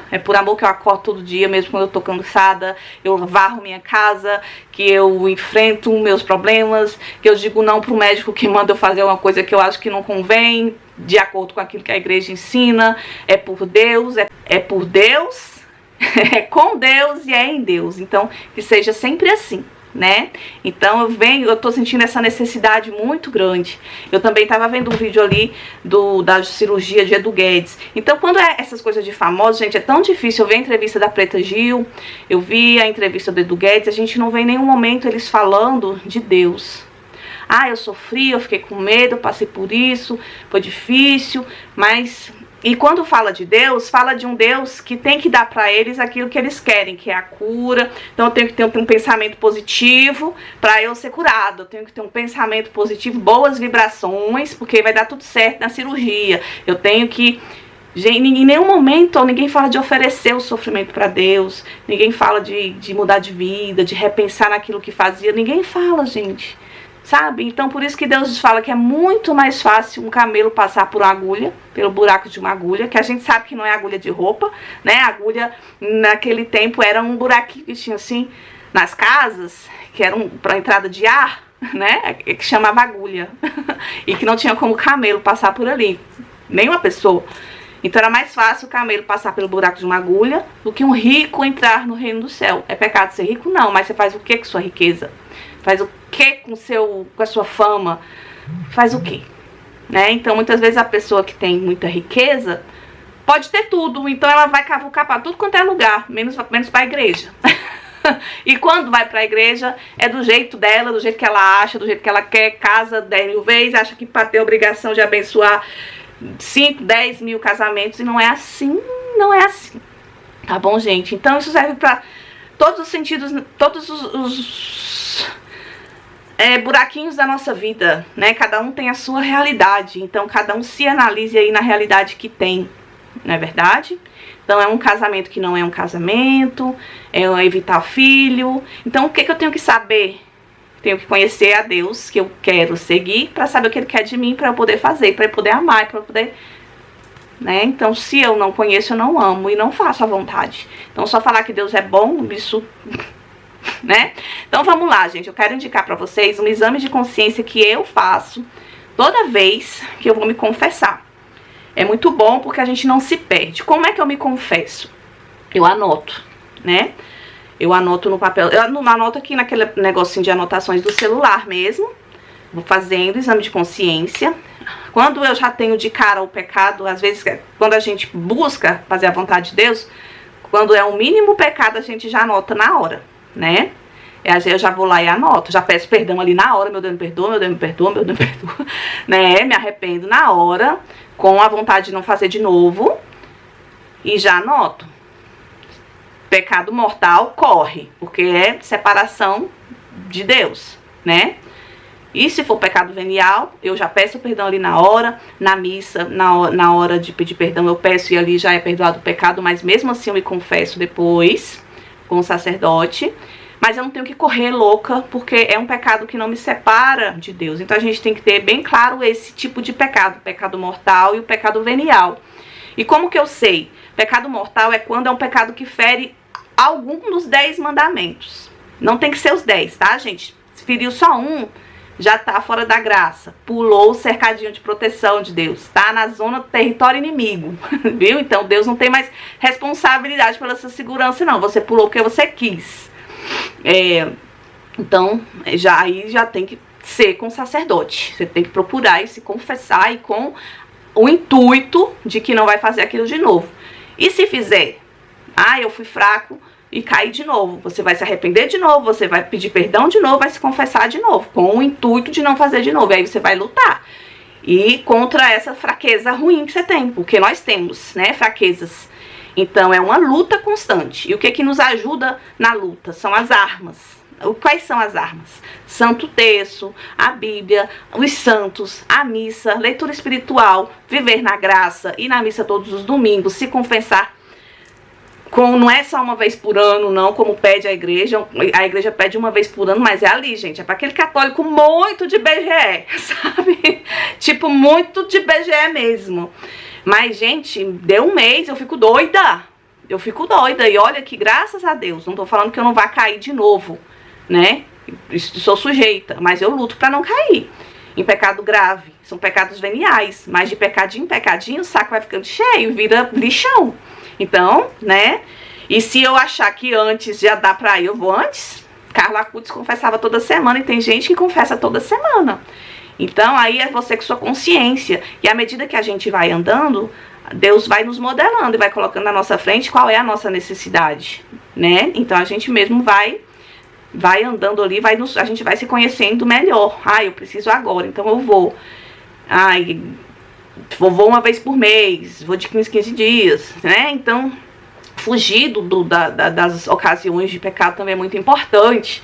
que eu acordo todo dia, mesmo quando eu tô cansada, eu varro minha casa, que eu enfrento meus problemas, que eu digo não pro médico que manda eu fazer uma coisa que eu acho que não convém, de acordo com aquilo que a igreja ensina. É por Deus, é por Deus, é com Deus e é em Deus. Então que seja sempre assim, né? Então eu tô sentindo essa necessidade muito grande. Eu também tava vendo um vídeo ali da cirurgia de Edu Guedes. Então quando é essas coisas de famosos, gente, é tão difícil. Eu vi a entrevista da Preta Gil, eu vi a entrevista do Edu Guedes, a gente não vê em nenhum momento eles falando de Deus. Ah, eu sofri, eu fiquei com medo, eu passei por isso, foi difícil, mas... E quando fala de Deus, fala de um Deus que tem que dar para eles aquilo que eles querem, que é a cura. Então eu tenho que ter um pensamento positivo para eu ser curado. Eu tenho que ter um pensamento positivo, boas vibrações, porque vai dar tudo certo na cirurgia. Eu tenho que... Em nenhum momento ninguém fala de oferecer o sofrimento para Deus. Ninguém fala de mudar de vida, de repensar naquilo que fazia. Ninguém fala, gente. Sabe? Então por isso que Deus fala que é muito mais fácil um camelo passar por uma agulha, pelo buraco de uma agulha, que a gente sabe que não é agulha de roupa, né? A agulha naquele tempo era um buraquinho que tinha assim nas casas, que era para entrada de ar, né? Que chamava agulha. E que não tinha como o camelo passar por ali, nenhuma pessoa. Então era mais fácil o camelo passar pelo buraco de uma agulha do que um rico entrar no reino do céu. É pecado ser rico? Não, mas você faz o que com sua riqueza? Faz o que com a sua fama? Faz o que? Né? Então muitas vezes a pessoa que tem muita riqueza pode ter tudo, então ela vai cavucar para tudo quanto é lugar, menos para a igreja. E quando vai para a igreja é do jeito dela, do jeito que ela acha, do jeito que ela quer, casa 10 mil vezes, acha que para ter obrigação de abençoar 5, 10 mil casamentos, e não é assim, não é assim. Tá bom, gente? Então isso serve para todos os sentidos, todos buraquinhos da nossa vida, né? Cada um tem a sua realidade, então cada um se analise aí na realidade que tem, não é verdade? Então é um casamento que não é um casamento, é evitar filho. Então o que eu tenho que saber? Tenho que conhecer a Deus, que eu quero seguir, para saber o que Ele quer de mim, para eu poder fazer, para eu poder amar, para eu poder... né? Então se eu não conheço, eu não amo e não faço a vontade. Então só falar que Deus é bom, isso... né? Então vamos lá, gente. Eu quero indicar para vocês um exame de consciência que eu faço toda vez que eu vou me confessar. É muito bom porque a gente não se perde. Como é que eu me confesso? Eu anoto, né? Eu anoto no papel. Eu anoto aqui naquele negocinho de anotações do celular mesmo. Vou fazendo exame de consciência. Quando eu já tenho de cara o pecado, às vezes, quando a gente busca fazer a vontade de Deus, quando é o mínimo pecado, a gente já anota na hora, né? E às vezes eu já vou lá e anoto, já peço perdão ali na hora, meu Deus me perdoa, meu Deus me perdoa, meu Deus me perdoa, né? Me arrependo na hora, com a vontade de não fazer de novo, e já anoto. Pecado mortal corre, porque é separação de Deus, né? E se for pecado venial, eu já peço perdão ali na hora, na missa, na hora de pedir perdão eu peço e ali já é perdoado o pecado, mas mesmo assim eu me confesso depois com o sacerdote. Mas eu não tenho que correr louca, porque é um pecado que não me separa de Deus. Então a gente tem que ter bem claro esse tipo de pecado, o pecado mortal e o pecado venial. E como que eu sei? Pecado mortal é quando é um pecado que fere algum dos 10 mandamentos. Não tem que ser os 10, tá, gente? Se feriu só um, já tá fora da graça. Pulou o cercadinho de proteção de Deus. Tá na zona do território inimigo, viu? Então Deus não tem mais responsabilidade pela sua segurança, não. Você pulou porque você quis. Então, aí já tem que ser com sacerdote. Você tem que procurar e se confessar e com o intuito de que não vai fazer aquilo de novo. E se fizer, eu fui fraco e caí de novo, você vai se arrepender de novo, você vai pedir perdão de novo, vai se confessar de novo, com o intuito de não fazer de novo. E aí você vai lutar e contra essa fraqueza ruim que você tem, porque nós temos, né, fraquezas. Então é uma luta constante. E o que nos ajuda na luta? São as armas. Quais são as armas? Santo Terço, a Bíblia, os santos, a missa, leitura espiritual, viver na graça, ir na missa todos os domingos, se confessar. Não é só uma vez por ano, não, como pede a igreja. A igreja pede uma vez por ano, mas é ali, gente. É para aquele católico muito de BGE, sabe? Tipo, muito de BGE mesmo. Mas, gente, deu um mês, eu fico doida. Eu fico doida. E olha que, graças a Deus, não tô falando que eu não vá cair de novo, né? Sou sujeita, mas eu luto pra não cair em pecado grave. São pecados veniais, mas de pecadinho em pecadinho o saco vai ficando cheio, vira lixão. Então, né? E se eu achar que antes já dá pra ir, eu vou antes. Carla Cutes confessava toda semana e tem gente que confessa toda semana. Então, aí é você com sua consciência. E à medida que a gente vai andando, Deus vai nos modelando e vai colocando na nossa frente qual é a nossa necessidade, né? Então, a gente mesmo vai andando ali, a gente vai se conhecendo melhor. Eu preciso agora, então eu vou. Vou uma vez por mês, vou de 15 dias, né? Então, fugir das ocasiões de pecado também é muito importante.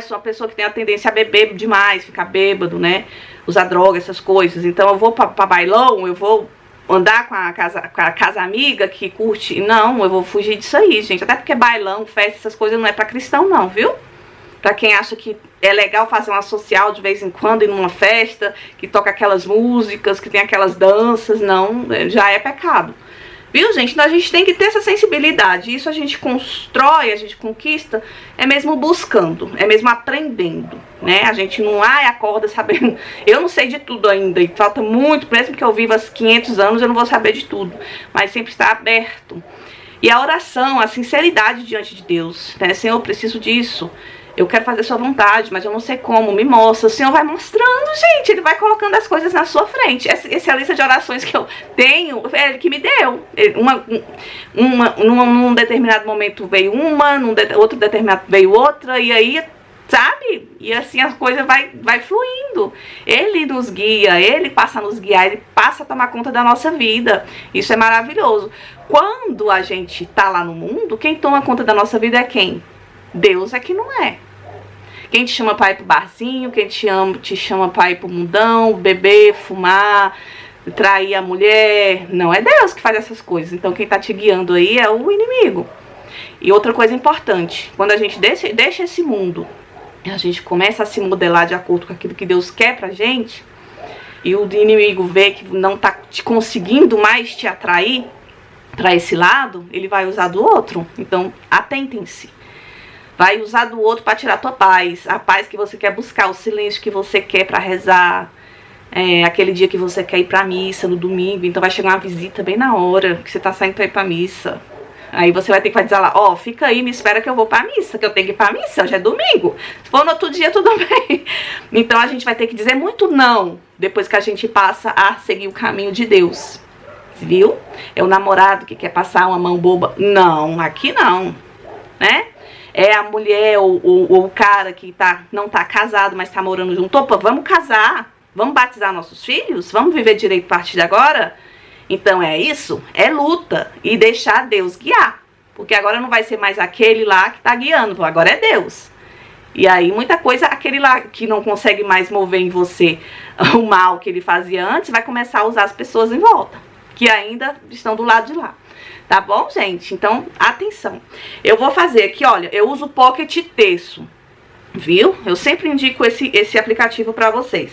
Sou uma pessoa que tem a tendência a beber demais, ficar bêbado, né? Usar droga, essas coisas. Então eu vou pra bailão, eu vou andar com a casa amiga que curte. Não, eu vou fugir disso aí, gente. Até porque bailão, festa, essas coisas não é pra cristão não, viu? Pra quem acha que é legal fazer uma social de vez em quando, ir numa festa, que toca aquelas músicas, que tem aquelas danças, não, já é pecado. Viu, gente? Então a gente tem que ter essa sensibilidade. Isso a gente constrói, a gente conquista, é mesmo buscando, é mesmo aprendendo, né? A gente não acorda sabendo. Eu não sei de tudo ainda, e falta muito, mesmo que eu viva 500 anos, eu não vou saber de tudo. Mas sempre está aberto. E a oração, a sinceridade diante de Deus, né? Senhor, eu preciso disso. Eu quero fazer sua vontade, mas eu não sei como, me mostra. O Senhor vai mostrando, gente, Ele vai colocando as coisas na sua frente. Essa é a lista de orações que eu tenho, é Ele que me deu. Num determinado momento veio uma, outro determinado veio outra, e aí, sabe? E assim as coisas vai fluindo. Ele nos guia, Ele passa a nos guiar, Ele passa a tomar conta da nossa vida. Isso é maravilhoso. Quando a gente tá lá no mundo, quem toma conta da nossa vida é quem? Deus é que não é. Quem te chama pra ir pro barzinho, quem te chama pra ir pro mundão, beber, fumar, trair a mulher. Não é Deus que faz essas coisas. Então quem tá te guiando aí é o inimigo. E outra coisa importante, quando a gente deixa esse mundo, a gente começa a se modelar de acordo com aquilo que Deus quer pra gente, e o inimigo vê que não tá te conseguindo mais te atrair pra esse lado, ele vai usar do outro. Então atentem-se. Vai usar do outro para tirar a tua paz, a paz que você quer buscar, o silêncio que você quer para rezar, aquele dia que você quer ir pra missa no domingo. Então vai chegar uma visita bem na hora que você tá saindo pra ir pra missa. Aí você vai ter que dizer lá, ó, fica aí, me espera que eu vou pra missa, que eu tenho que ir pra missa, hoje é domingo. Se for no outro dia, tudo bem. Então a gente vai ter que dizer muito não, depois que a gente passa a seguir o caminho de Deus. Viu? É o namorado que quer passar uma mão boba. Não, aqui não, né? É a mulher ou o cara que não tá casado, mas tá morando junto. Opa, vamos casar, vamos batizar nossos filhos, vamos viver direito a partir de agora? Então é isso, é luta e deixar Deus guiar. Porque agora não vai ser mais aquele lá que tá guiando, agora é Deus. E aí muita coisa, aquele lá que não consegue mais mover em você o mal que ele fazia antes, vai começar a usar as pessoas em volta, que ainda estão do lado de lá. Tá bom, gente? Então, atenção. Eu vou fazer aqui, olha, eu uso o Pocket Texto, viu? Eu sempre indico esse aplicativo pra vocês.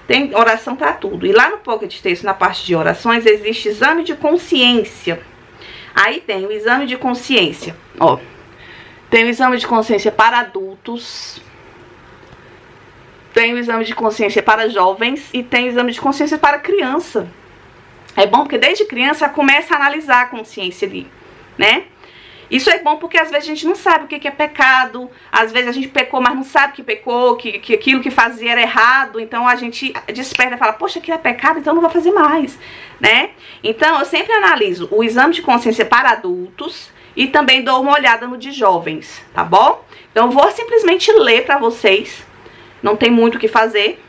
Tem oração pra tudo. E lá no Pocket Texto, na parte de orações, existe exame de consciência. Aí tem o exame de consciência, ó. Tem o exame de consciência para adultos, tem o exame de consciência para jovens e tem o exame de consciência para criança. É bom porque desde criança começa a analisar a consciência ali, né? Isso é bom porque às vezes a gente não sabe o que é pecado, às vezes a gente pecou, mas não sabe que pecou, que aquilo que fazia era errado, então a gente desperta e fala, poxa, aquilo é pecado, então eu não vou fazer mais, né? Então eu sempre analiso o exame de consciência para adultos e também dou uma olhada no de jovens, tá bom? Então eu vou simplesmente ler pra vocês, não tem muito o que fazer,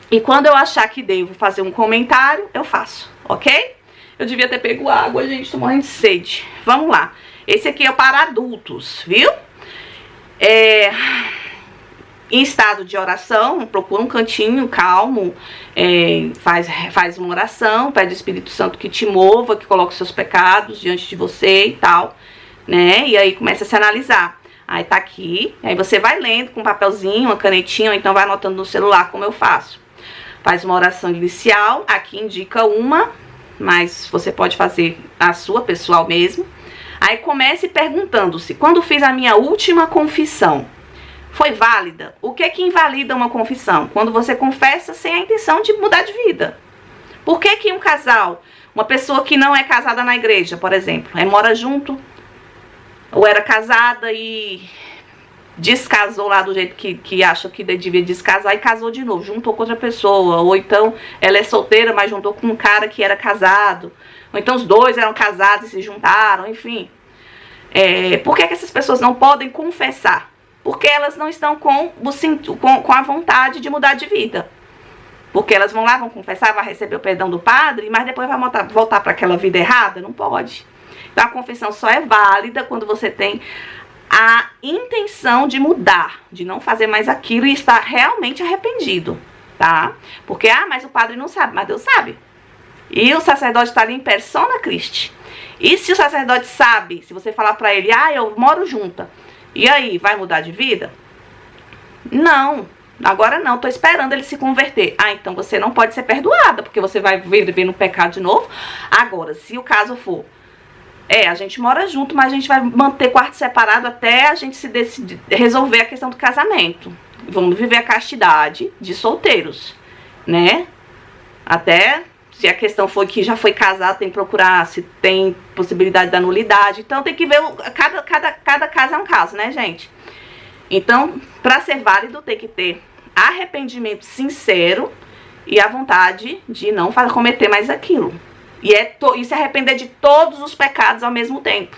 e quando eu achar que devo fazer um comentário, eu faço, ok? Eu devia ter pego água, gente, tô morrendo de sede. Vamos lá. Esse aqui é para adultos, viu? Em estado de oração, procura um cantinho calmo, faz uma oração, pede ao Espírito Santo que te mova, que coloque os seus pecados diante de você e tal, né? E aí começa a se analisar. Aí tá aqui, aí você vai lendo com um papelzinho, uma canetinha, ou então vai anotando no celular, como eu faço. Faz uma oração inicial, aqui indica uma, mas você pode fazer a sua pessoal mesmo. Aí comece perguntando-se, quando fiz a minha última confissão, foi válida? O que é que invalida uma confissão? Quando você confessa sem a intenção de mudar de vida. Por que que um casal, uma pessoa que não é casada na igreja, por exemplo, mora junto, ou era casada e descasou lá do jeito que acha que devia descasar e casou de novo, juntou com outra pessoa, ou então ela é solteira, mas juntou com um cara que era casado, ou então os dois eram casados e se juntaram, enfim. Por que essas pessoas não podem confessar? Porque elas não estão com a vontade de mudar de vida. Porque elas vão lá, vão confessar, vão receber o perdão do padre, mas depois vai voltar para aquela vida errada? Não pode. Então a confissão só é válida quando você tem a intenção de mudar, de não fazer mais aquilo e estar realmente arrependido, tá? Porque, mas o padre não sabe, mas Deus sabe. E o sacerdote está ali em persona Christi. E se o sacerdote sabe, se você falar pra ele, eu moro junta, e aí, vai mudar de vida? Não, agora não, tô esperando ele se converter. Então você não pode ser perdoada, porque você vai viver no pecado de novo. Agora, se o caso for, a gente mora junto, mas a gente vai manter quarto separado até a gente se decidir, resolver a questão do casamento. Vamos viver a castidade de solteiros, né? Até se a questão for que já foi casado, tem que procurar se tem possibilidade da nulidade. Então tem que ver, cada caso é um caso, né, gente? Então, para ser válido, tem que ter arrependimento sincero e a vontade de não cometer mais aquilo. E se arrepender de todos os pecados ao mesmo tempo.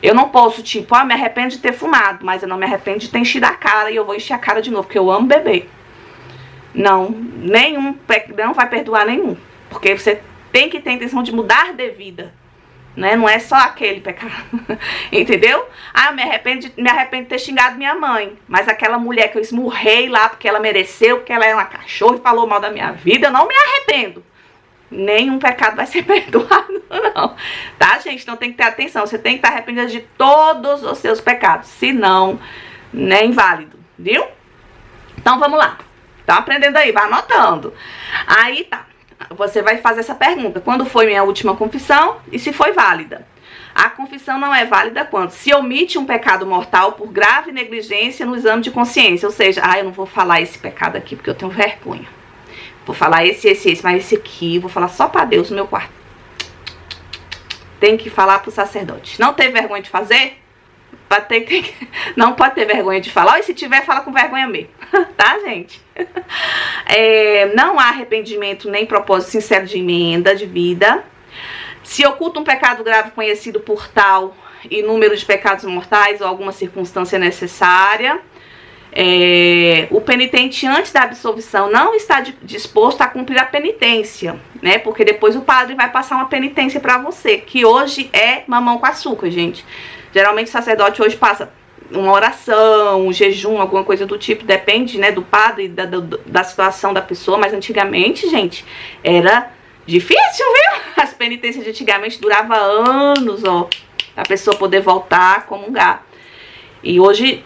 Eu não posso, me arrependo de ter fumado, mas eu não me arrependo de ter enchido a cara e eu vou encher a cara de novo, porque eu amo beber. Não vai perdoar nenhum. Porque você tem que ter a intenção de mudar de vida, né? Não é só aquele pecado, entendeu? Ah, eu me arrependo de ter xingado minha mãe, mas aquela mulher que eu esmurrei lá porque ela mereceu, porque ela é uma cachorra e falou mal da minha vida, eu não me arrependo. Nenhum pecado vai ser perdoado, não. Tá, gente? Então tem que ter atenção. Você tem que estar arrependido de todos os seus pecados. Senão, é inválido, viu? Então vamos lá. Tá aprendendo aí, vai anotando. Aí tá. Você vai fazer essa pergunta. Quando foi minha última confissão e se foi válida? A confissão não é válida quando se omite um pecado mortal por grave negligência no exame de consciência. Ou seja, eu não vou falar esse pecado aqui porque eu tenho vergonha. Vou falar esse, mas esse aqui, vou falar só pra Deus no meu quarto. Tem que falar pro sacerdote. Não teve vergonha de fazer? Não pode ter vergonha de falar. E se tiver, fala com vergonha mesmo. Tá, gente? Não há arrependimento nem propósito sincero de emenda de vida. Se oculta um pecado grave conhecido por tal e número de pecados mortais ou alguma circunstância necessária. O penitente antes da absolvição não está disposto a cumprir a penitência, né? Porque depois o padre vai passar uma penitência para você, que hoje é mamão com açúcar, gente. Geralmente o sacerdote hoje passa uma oração, um jejum, alguma coisa do tipo, depende, né, do padre, da situação da pessoa, mas antigamente, gente, era difícil, viu? As penitências de antigamente duravam anos, ó, a pessoa poder voltar a comungar. E hoje,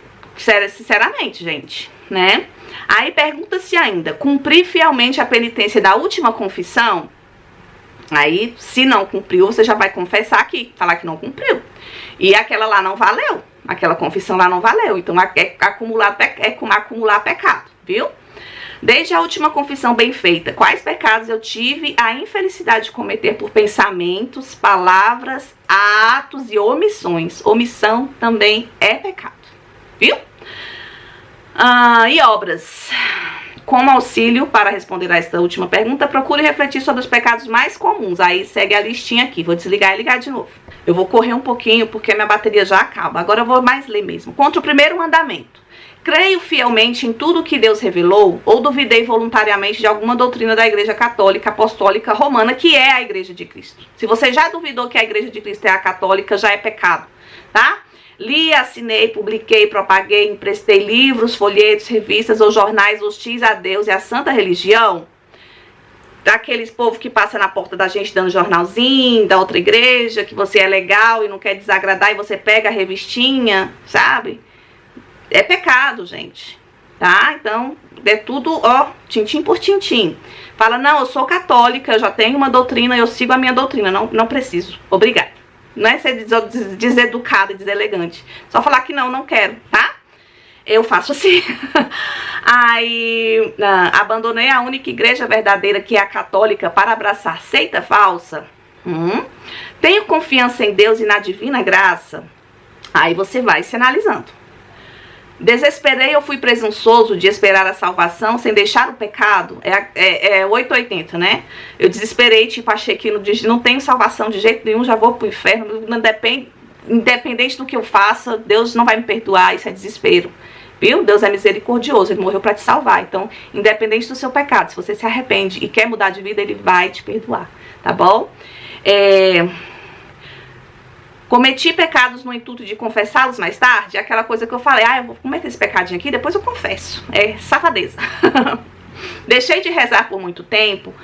sinceramente, gente, né? Aí pergunta-se ainda, cumprir fielmente a penitência da última confissão? Aí, se não cumpriu, você já vai confessar aqui, falar que não cumpriu. E aquela lá não valeu, aquela confissão lá não valeu, então é como acumular pecado, viu? Desde a última confissão bem feita, quais pecados eu tive a infelicidade de cometer por pensamentos, palavras, atos e omissões? Omissão também é pecado, viu? E obras. Como auxílio para responder a esta última pergunta, procure refletir sobre os pecados mais comuns. Aí segue a listinha aqui, vou desligar e ligar de novo. Eu vou correr um pouquinho porque minha bateria já acaba. Agora eu vou mais ler mesmo. Contra o primeiro mandamento. Creio fielmente em tudo que Deus revelou ou duvidei voluntariamente de alguma doutrina da Igreja Católica Apostólica Romana, que é a Igreja de Cristo. Se você já duvidou que a Igreja de Cristo é a católica, já é pecado, tá? Li, assinei, publiquei, propaguei, emprestei livros, folhetos, revistas ou jornais hostis a Deus e a santa religião. Daqueles povos que passa na porta da gente dando jornalzinho, da outra igreja, que você é legal e não quer desagradar e você pega a revistinha, sabe? É pecado, gente, tá? Então, é tudo, ó, tintim por tintim. Fala, não, eu sou católica, eu já tenho uma doutrina, eu sigo a minha doutrina, não preciso, obrigada. Não é ser deseducada e deselegante. Só falar que não quero, tá? Eu faço assim. Aí, abandonei a única igreja verdadeira, que é a católica, para abraçar seita falsa. Tenho confiança em Deus e na divina graça. Aí você vai se analisando. Desesperei ou fui presunçoso de esperar a salvação sem deixar o pecado? É 880, né? Eu desesperei, tipo, achei que não tenho salvação de jeito nenhum, já vou pro inferno. Independente do que eu faça, Deus não vai me perdoar, isso é desespero. Viu? Deus é misericordioso, Ele morreu para te salvar. Então, independente do seu pecado, se você se arrepende e quer mudar de vida, Ele vai te perdoar, tá bom? Cometi pecados no intuito de confessá-los mais tarde? É aquela coisa que eu falei, eu vou cometer esse pecadinho aqui, depois eu confesso. É safadeza. Deixei de rezar por muito tempo.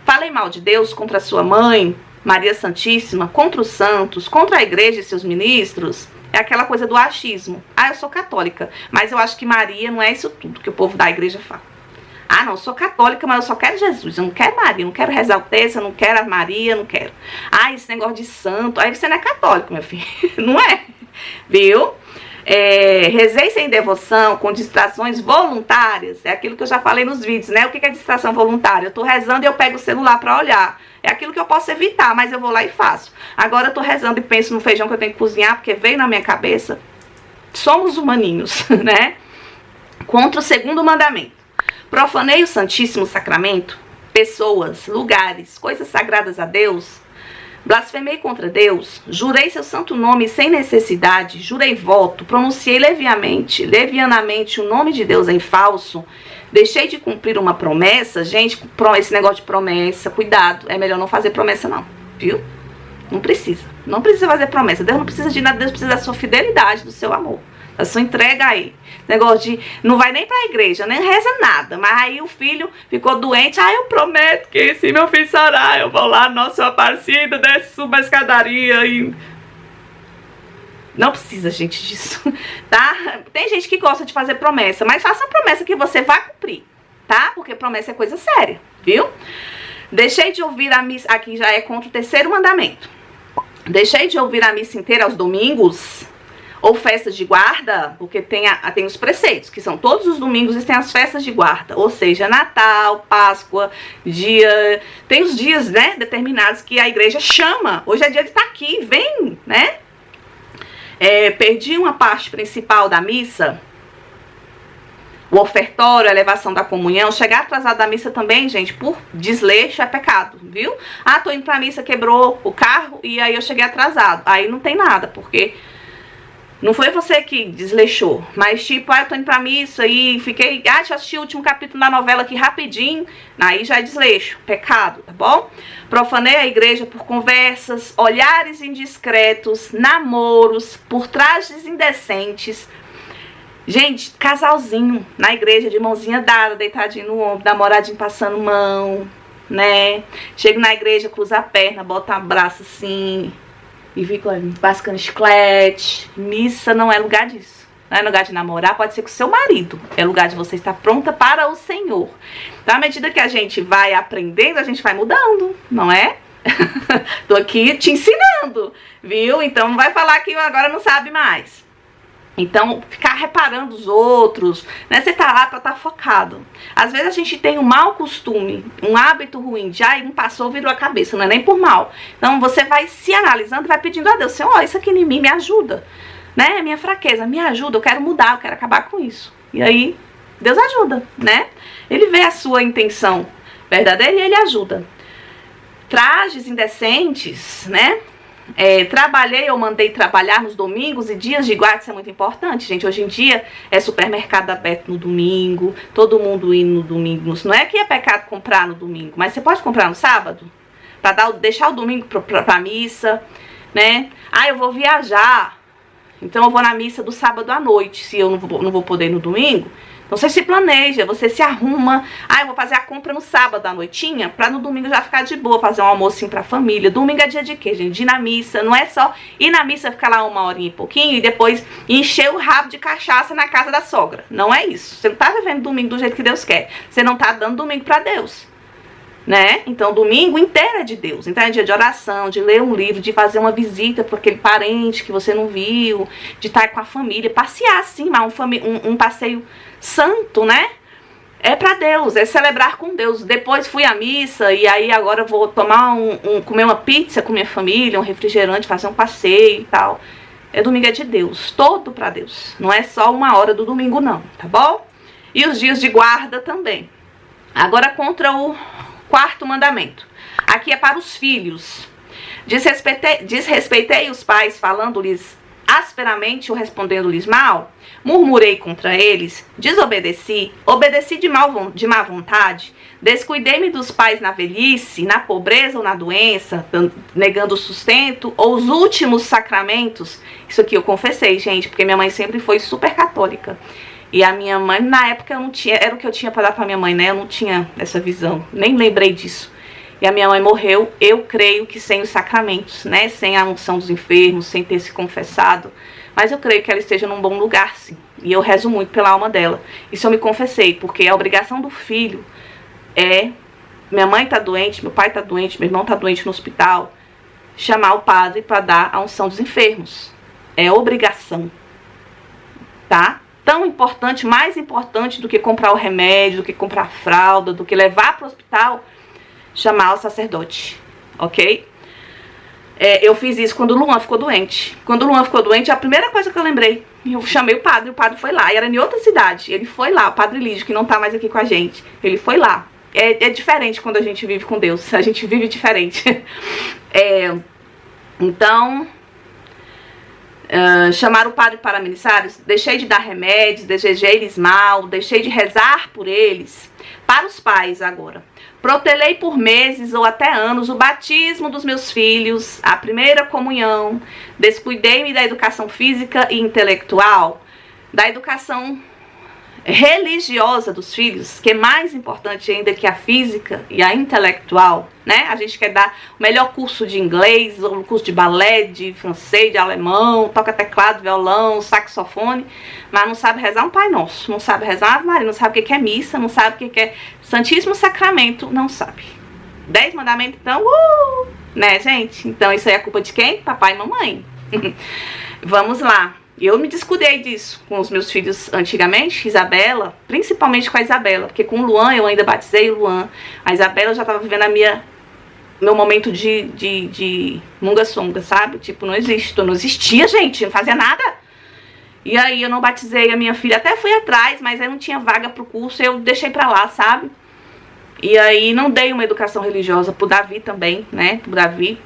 Falei mal de Deus contra sua mãe, Maria Santíssima, contra os santos, contra a igreja e seus ministros. É aquela coisa do achismo. Eu sou católica, mas eu acho que Maria não é isso tudo que o povo da igreja fala. Não, eu sou católica, mas eu só quero Jesus, eu não quero Maria, não quero rezar o texto, eu não quero a Maria, não quero. Esse negócio de santo, aí você não é católico, meu filho, não é, viu? Rezei sem devoção, com distrações voluntárias, é aquilo que eu já falei nos vídeos, né? O que é distração voluntária? Eu tô rezando e eu pego o celular pra olhar, é aquilo que eu posso evitar, mas eu vou lá e faço. Agora eu tô rezando e penso no feijão que eu tenho que cozinhar, porque veio na minha cabeça. Somos humaninhos, né? Contra o segundo mandamento. Profanei o Santíssimo Sacramento, pessoas, lugares, coisas sagradas a Deus. Blasfemei contra Deus, jurei seu santo nome sem necessidade, jurei voto, pronunciei levianamente o nome de Deus em falso. Deixei de cumprir uma promessa. Gente, esse negócio de promessa, cuidado, é melhor não fazer promessa não, viu? Não precisa. Não precisa fazer promessa. Deus não precisa de nada. Deus precisa da sua fidelidade, do seu amor. Da sua entrega aí. Negócio de... Não vai nem pra igreja, nem reza nada. Mas aí o filho ficou doente. Ah, eu prometo que se meu filho chorar, eu vou lá, Nossa Aparecida, desce, suba a escadaria e... Não precisa, gente, disso, tá? Tem gente que gosta de fazer promessa, mas faça promessa que você vai cumprir, tá? Porque promessa é coisa séria, viu? Deixei de ouvir a missa... Aqui já é contra o 3º mandamento. Deixei de ouvir a missa inteira aos domingos ou festas de guarda, porque tem os preceitos, que são todos os domingos e tem as festas de guarda, ou seja, Natal, Páscoa, dia... Tem os dias, né, determinados que a igreja chama. Hoje é dia de estar aqui, vem, né? Perdi uma parte principal da missa, o ofertório, a elevação da comunhão. Chegar atrasado da missa também, gente, por desleixo é pecado, viu? Ah, tô indo pra missa, quebrou o carro e aí eu cheguei atrasado. Aí não tem nada, porque não foi você que desleixou, mas tipo, eu tô indo pra missa e fiquei... Ah, deixa eu assistir o último capítulo da novela aqui rapidinho. Aí já é desleixo, pecado, tá bom? Profanei a igreja por conversas, olhares indiscretos, namoros, por trajes indecentes. Gente, casalzinho na igreja, de mãozinha dada, deitadinho no ombro, namoradinho passando mão, né? Chego na igreja, cruza a perna, bota um braço assim... E fica bascando chiclete. Missa não é lugar disso. Não é lugar de namorar, pode ser com o seu marido. É lugar de você estar pronta para o Senhor. Então, à medida que a gente vai aprendendo, a gente vai mudando, não é? Tô aqui te ensinando, viu? Então, não vai falar que agora não sabe mais. Então, ficar reparando os outros, né? Você tá lá pra estar focado. Às vezes a gente tem um mau costume, um hábito ruim, já não passou, virou a cabeça, não é nem por mal. Então, você vai se analisando e vai pedindo a Deus, Senhor, isso aqui em mim me ajuda, né? Minha fraqueza, me ajuda, eu quero mudar, eu quero acabar com isso. E aí, Deus ajuda, né? Ele vê a sua intenção verdadeira e Ele ajuda. Trajes indecentes, né? Trabalhei ou mandei trabalhar nos domingos e dias de guarda, isso é muito importante, gente. Hoje em dia é supermercado aberto no domingo, todo mundo indo no domingo. Não é que é pecado comprar no domingo, mas você pode comprar no sábado, para deixar o domingo pra missa, né? Ah, eu vou viajar, então eu vou na missa do sábado à noite, se eu não vou poder ir no domingo. Então você se planeja, você se arruma. Ah, eu vou fazer a compra no sábado à noitinha, pra no domingo já ficar de boa, fazer um almocinho pra família. Domingo é dia de quê, gente? De ir na missa. Não é só ir na missa, ficar lá uma horinha e pouquinho e depois encher o rabo de cachaça na casa da sogra. Não é isso. Você não tá vivendo domingo do jeito que Deus quer. Você não tá dando domingo pra Deus, né? Então domingo inteiro é de Deus. Então é dia de oração, de ler um livro, de fazer uma visita para aquele parente que você não viu, de estar com a família, passear assim, mas um passeio santo, né? É pra Deus, é celebrar com Deus. Depois fui à missa e aí agora vou tomar comer uma pizza com minha família, um refrigerante, fazer um passeio e tal. Domingo é de Deus, todo pra Deus. Não é só uma hora do domingo não, tá bom? E os dias de guarda também. Agora contra o 4º mandamento. Aqui é para os filhos. Desrespeitei os pais, falando-lhes asperamente ou respondendo-lhes mal. Murmurei contra eles, desobedeci, obedeci de má vontade, descuidei-me dos pais na velhice, na pobreza ou na doença, negando o sustento ou os últimos sacramentos. Isso aqui eu confessei, gente, porque minha mãe sempre foi super católica. E a minha mãe, na época, eu não tinha, era o que eu tinha para dar para minha mãe, né? Eu não tinha essa visão, nem lembrei disso. E a minha mãe morreu, eu creio que sem os sacramentos, né? Sem a unção dos enfermos, sem ter se confessado. Mas eu creio que ela esteja num bom lugar, sim. E eu rezo muito pela alma dela. Isso eu me confessei, porque a obrigação do filho é... Minha mãe tá doente, meu pai tá doente, meu irmão tá doente no hospital. Chamar o padre para dar a unção dos enfermos. É obrigação, tá? Tão importante, mais importante do que comprar o remédio, do que comprar a fralda, do que levar para o hospital, chamar o sacerdote, ok? Eu fiz isso quando o Luan ficou doente. Quando o Luan ficou doente, a primeira coisa que eu lembrei, eu chamei o padre foi lá, e era em outra cidade, ele foi lá, o padre Lídio, que não tá mais aqui com a gente, ele foi lá. É diferente quando a gente vive com Deus, a gente vive diferente. Então... chamar o padre para ministrar, deixei de dar remédios, desejei-lhes mal, deixei de rezar por eles. Para os pais agora, Protelei por meses ou até anos o batismo dos meus filhos, a primeira comunhão. Descuidei-me da educação física e intelectual, da educação religiosa dos filhos, que é mais importante ainda que a física e a intelectual, né? A gente quer dar o melhor curso de inglês, ou curso de balé, de francês, de alemão, toca teclado, violão, saxofone, mas não sabe rezar um Pai Nosso, não sabe rezar Ave Maria, não sabe o que é missa, não sabe o que é Santíssimo Sacramento, não sabe. 10 mandamentos, então, né, gente? Então isso aí é culpa de quem? Papai e mamãe. Vamos lá. Eu me descuidei disso com os meus filhos antigamente, Isabela, principalmente com a Isabela, porque com o Luan eu ainda batizei o Luan. A Isabela já estava vivendo meu momento de munga-songa, sabe? Tipo, não existia, gente, não fazia nada. E aí eu não batizei a minha filha, até fui atrás, mas aí não tinha vaga pro curso, eu deixei pra lá, sabe? E aí não dei uma educação religiosa pro Davi também, né? Pro Davi.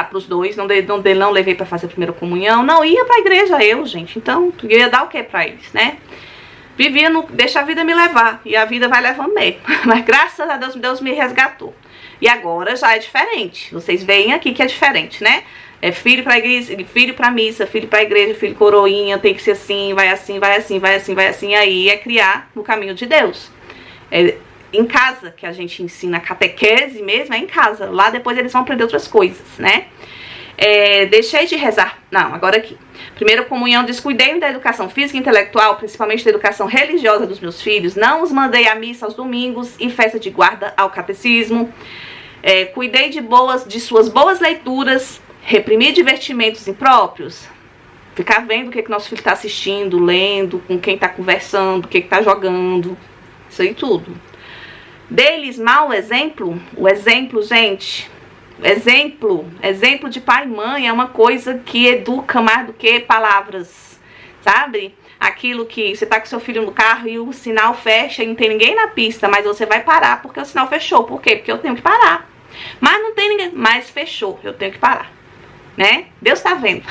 Pros dois, não levei pra fazer a primeira comunhão, não ia pra igreja eu, gente, então eu ia dar o que pra eles, né? Vivia deixa a vida me levar, e a vida vai levando mesmo, mas graças a Deus, Deus me resgatou. E agora já é diferente, vocês veem aqui que é diferente, né? É filho pra igreja, filho pra missa, filho pra igreja, filho coroinha, tem que ser assim, vai assim, vai assim, vai assim, vai assim, aí é criar no caminho de Deus. Em casa, que a gente ensina a catequese mesmo, é em casa. Lá depois eles vão aprender outras coisas, né? Deixei de rezar. Não, agora aqui. Primeira comunhão, descuidei da educação física e intelectual, principalmente da educação religiosa dos meus filhos. Não os mandei à missa aos domingos e festa de guarda ao catecismo. Cuidei de suas boas leituras. Reprimi divertimentos impróprios. Ficar vendo o que nosso filho está assistindo, lendo, com quem está conversando, o que está jogando. Isso aí tudo. Deles mau exemplo, o exemplo, gente, exemplo de pai e mãe é uma coisa que educa mais do que palavras, sabe? Aquilo que você tá com seu filho no carro e o sinal fecha e não tem ninguém na pista, mas você vai parar porque o sinal fechou. Por quê? Porque eu tenho que parar. Mas não tem ninguém, mas fechou, eu tenho que parar, né? Deus tá vendo.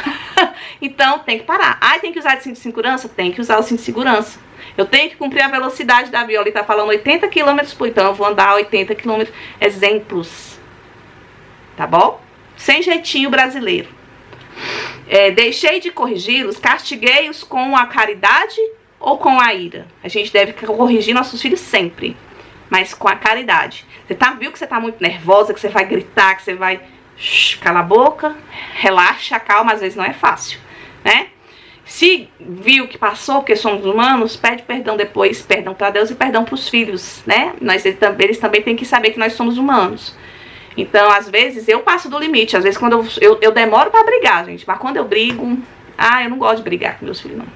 Então tem que parar. Tem que usar de cinto de segurança? Tem que usar o cinto de segurança. Eu tenho que cumprir a velocidade da viola. Ele tá falando 80 km por hora, então eu vou andar 80 km. Exemplos. Tá bom? Sem jeitinho brasileiro. Deixei de corrigi-los, castiguei-os com a caridade ou com a ira? A gente deve corrigir nossos filhos sempre, mas com a caridade. Você viu que você tá muito nervosa, que você vai gritar, que você vai... cala a boca, relaxa, calma, às vezes não é fácil, né? Se viu que passou, porque somos humanos, pede perdão depois, perdão para Deus e perdão para os filhos, né? Eles também têm que saber que nós somos humanos. Então, às vezes, eu passo do limite. Às vezes, quando eu demoro para brigar, gente. Mas quando eu brigo, eu não gosto de brigar com meus filhos, não.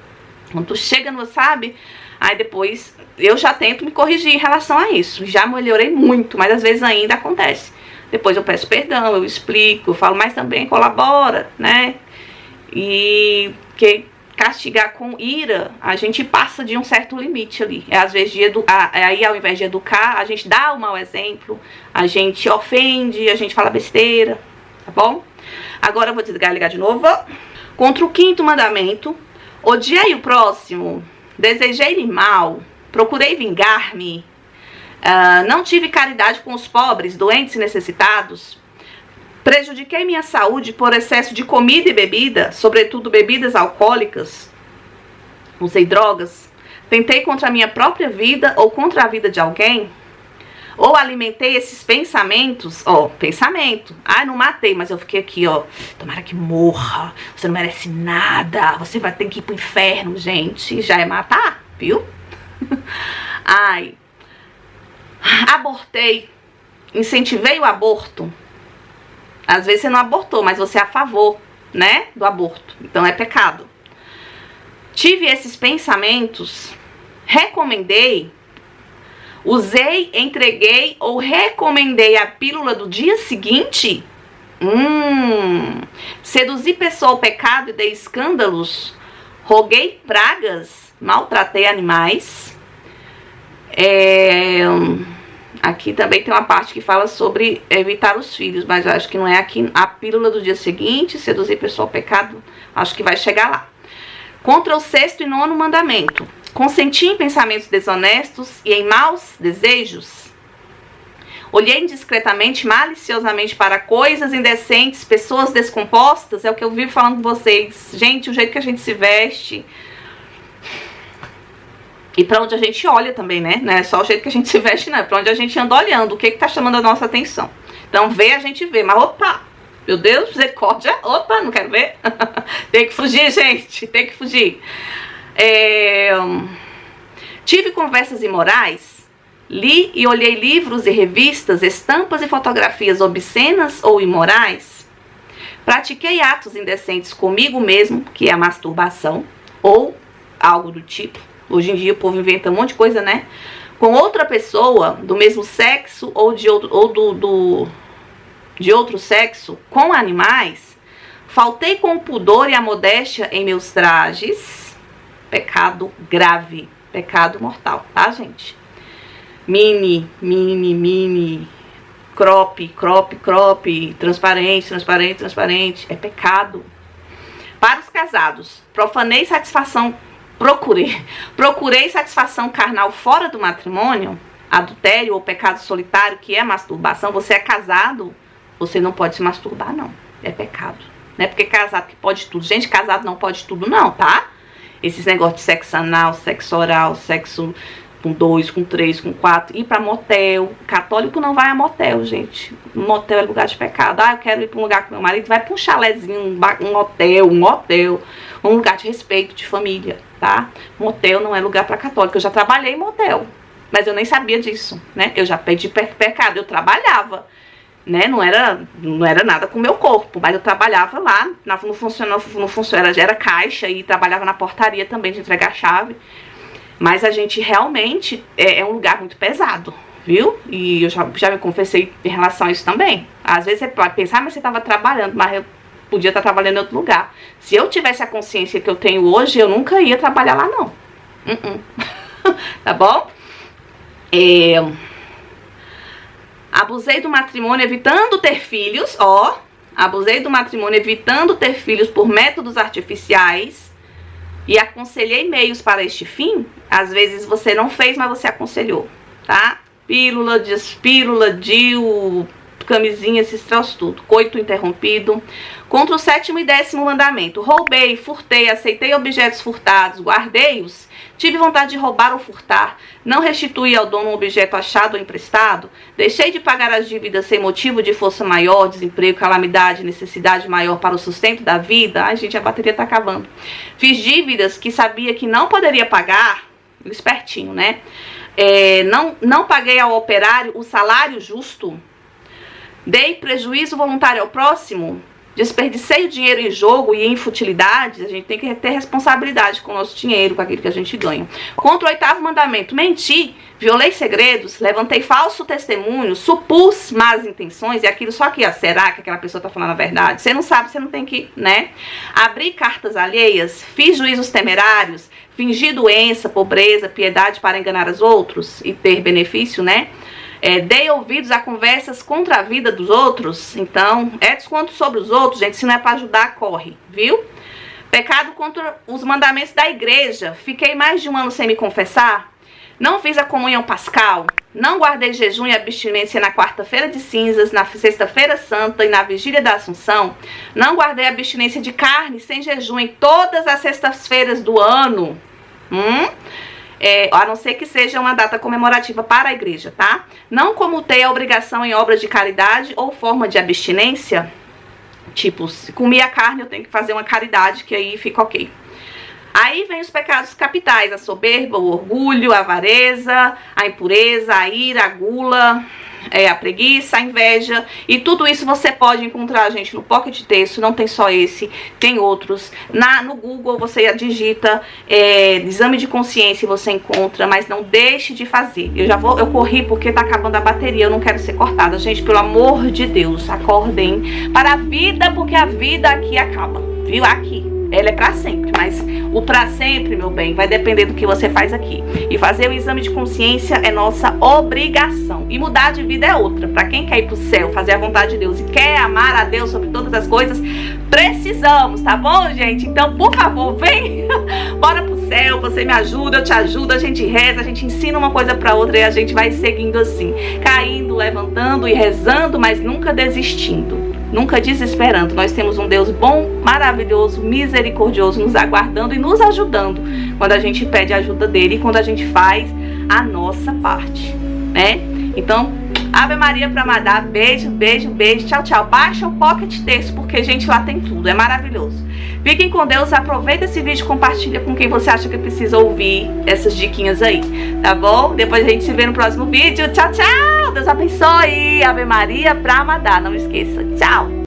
Quando tu chega, não sabe, aí depois eu já tento me corrigir em relação a isso. Já melhorei muito, mas às vezes ainda acontece. Depois eu peço perdão, eu explico, eu falo, mas também colabora, né? E que castigar com ira, a gente passa de um certo limite ali. Às vezes aí ao invés de educar, a gente dá o mau exemplo, a gente ofende, a gente fala besteira, tá bom? Agora eu vou desligar e ligar de novo. Contra o 5º mandamento, odiei o próximo, desejei-lhe mal, procurei vingar-me, não tive caridade com os pobres, doentes e necessitados, prejudiquei minha saúde por excesso de comida e bebida, sobretudo bebidas alcoólicas, usei drogas, tentei contra a minha própria vida ou contra a vida de alguém, ou alimentei esses pensamentos, pensamento, não matei, mas eu fiquei aqui, tomara que morra, você não merece nada, você vai ter que ir pro inferno, gente, já é matar, viu? Abortei, incentivei o aborto. Às vezes você não abortou, mas você é a favor, né, do aborto. Então é pecado. Tive esses pensamentos, recomendei, usei, entreguei ou recomendei a pílula do dia seguinte. Seduzi pessoa ao pecado e dei escândalos. Roguei pragas, maltratei animais. Aqui também tem uma parte que fala sobre evitar os filhos, mas eu acho que não é aqui. A pílula do dia seguinte, seduzir pessoa ao pecado, acho que vai chegar lá. Contra o 6º e 9º mandamento, consenti em pensamentos desonestos e em maus desejos. Olhei indiscretamente, maliciosamente para coisas indecentes, pessoas descompostas. É o que eu vivo falando com vocês. Gente, o jeito que a gente se veste. E pra onde a gente olha também, né? Não é só o jeito que a gente se veste, não. É pra onde a gente anda olhando. O que tá chamando a nossa atenção. Então, vê, a gente vê. Mas, opa! Meu Deus, misericórdia. Opa, não quero ver. Tem que fugir, gente. Tem que fugir. Tive conversas imorais. Li e olhei livros e revistas, estampas e fotografias obscenas ou imorais. Pratiquei atos indecentes comigo mesmo, que é a masturbação, ou algo do tipo. Hoje em dia o povo inventa um monte de coisa, né? Com outra pessoa do mesmo sexo ou de outro sexo, com animais. Faltei com o pudor e a modéstia em meus trajes. Pecado grave, pecado mortal, tá, gente? Mini, crop, transparente, é pecado. Para os casados, procurei satisfação carnal fora do matrimônio, adultério ou pecado solitário, que é masturbação. Você é casado, você não pode se masturbar, não, é pecado. Não é porque casado que pode tudo. Gente, casado não pode tudo, não, tá? Esses negócios de sexo anal, sexo oral, sexo com 2, com 3, com 4, ir pra motel. Católico não vai a motel, gente. Motel é lugar de pecado. Ah, eu quero ir pra um lugar com meu marido. Vai pra um chalézinho, um hotel, um lugar de respeito, de família, tá? Motel não é lugar pra católico. Eu já trabalhei em motel, mas eu nem sabia disso, né? Eu já pedi pecado, eu trabalhava, né? Não era nada com o meu corpo, mas eu trabalhava lá, não funcionava, era caixa e trabalhava na portaria também de entregar chave. Mas a gente realmente é um lugar muito pesado, viu? E eu já me confessei em relação a isso também. Às vezes você pode pensar, mas você estava trabalhando, mas eu podia estar trabalhando em outro lugar. Se eu tivesse a consciência que eu tenho hoje, eu nunca ia trabalhar lá, não. Tá bom? Abusei do matrimônio evitando ter filhos, abusei do matrimônio evitando ter filhos por métodos artificiais. E aconselhei meios para este fim. Às vezes você não fez, mas você aconselhou, tá? Pílula, despílula, DIU, camisinha, esses troços tudo. Coito interrompido. Contra o 7º e 10º mandamento. Roubei, furtei, aceitei objetos furtados, guardei-os. Tive vontade de roubar ou furtar. Não restituí ao dono um objeto achado ou emprestado. Deixei de pagar as dívidas sem motivo de força maior, desemprego, calamidade, necessidade maior para o sustento da vida. Ai, gente, a bateria tá acabando. Fiz dívidas que sabia que não poderia pagar. Espertinho, né? Não paguei ao operário o salário justo. Dei prejuízo voluntário ao próximo. Desperdicei o dinheiro em jogo e em futilidades. A gente tem que ter responsabilidade com o nosso dinheiro, com aquilo que a gente ganha. Contra o 8º mandamento, menti, violei segredos, levantei falso testemunho, supus más intenções, e aquilo só que, será que aquela pessoa tá falando a verdade? Você não sabe, você não tem que, né? Abri cartas alheias, fiz juízos temerários, fingi doença, pobreza, piedade para enganar os outros e ter benefício, né? Dei ouvidos a conversas contra a vida dos outros. Então, desconto sobre os outros, gente. Se não é para ajudar, corre, viu? Pecado contra os mandamentos da igreja. Fiquei mais de um ano sem me confessar. Não fiz a comunhão pascal. Não guardei jejum e abstinência na quarta-feira de cinzas, na sexta-feira santa e na vigília da Assunção. Não guardei abstinência de carne sem jejum em todas as sextas-feiras do ano. A não ser que seja uma data comemorativa para a igreja, tá? Não comutei a obrigação em obras de caridade ou forma de abstinência. Tipo, se comi a carne, eu tenho que fazer uma caridade, que aí fica ok. Aí vem os pecados capitais: a soberba, o orgulho, a avareza, a impureza, a ira, a gula, a preguiça, a inveja. E tudo isso você pode encontrar, gente, no Pocket Texto. Não tem só esse, tem outros. No Google você digita exame de consciência e você encontra, mas não deixe de fazer. Eu corri porque tá acabando a bateria, eu não quero ser cortada. Gente, pelo amor de Deus, acordem para a vida, porque a vida aqui acaba, viu? Aqui. Ela é pra sempre, mas o pra sempre, meu bem, vai depender do que você faz aqui. E fazer o exame de consciência é nossa obrigação. E mudar de vida é outra. Pra quem quer ir pro céu, fazer a vontade de Deus e quer amar a Deus sobre todas as coisas, precisamos, tá bom, gente? Então, por favor, vem, bora pro céu. céu, você me ajuda, eu te ajudo, a gente reza, a gente ensina uma coisa pra outra e a gente vai seguindo assim, caindo, levantando e rezando, mas nunca desistindo, nunca desesperando. Nós temos um Deus bom, maravilhoso, misericordioso, nos aguardando e nos ajudando quando a gente pede a ajuda dele e quando a gente faz a nossa parte, né? Então, Ave Maria pra Madá, beijo, beijo, beijo, tchau, tchau. Baixa o Pocket Texto, porque, gente, lá tem tudo, é maravilhoso. Fiquem com Deus, aproveita esse vídeo, compartilha com quem você acha que precisa ouvir essas diquinhas aí, tá bom? Depois a gente se vê no próximo vídeo, tchau, tchau, Deus abençoe, Ave Maria pra Madá, não esqueça, tchau.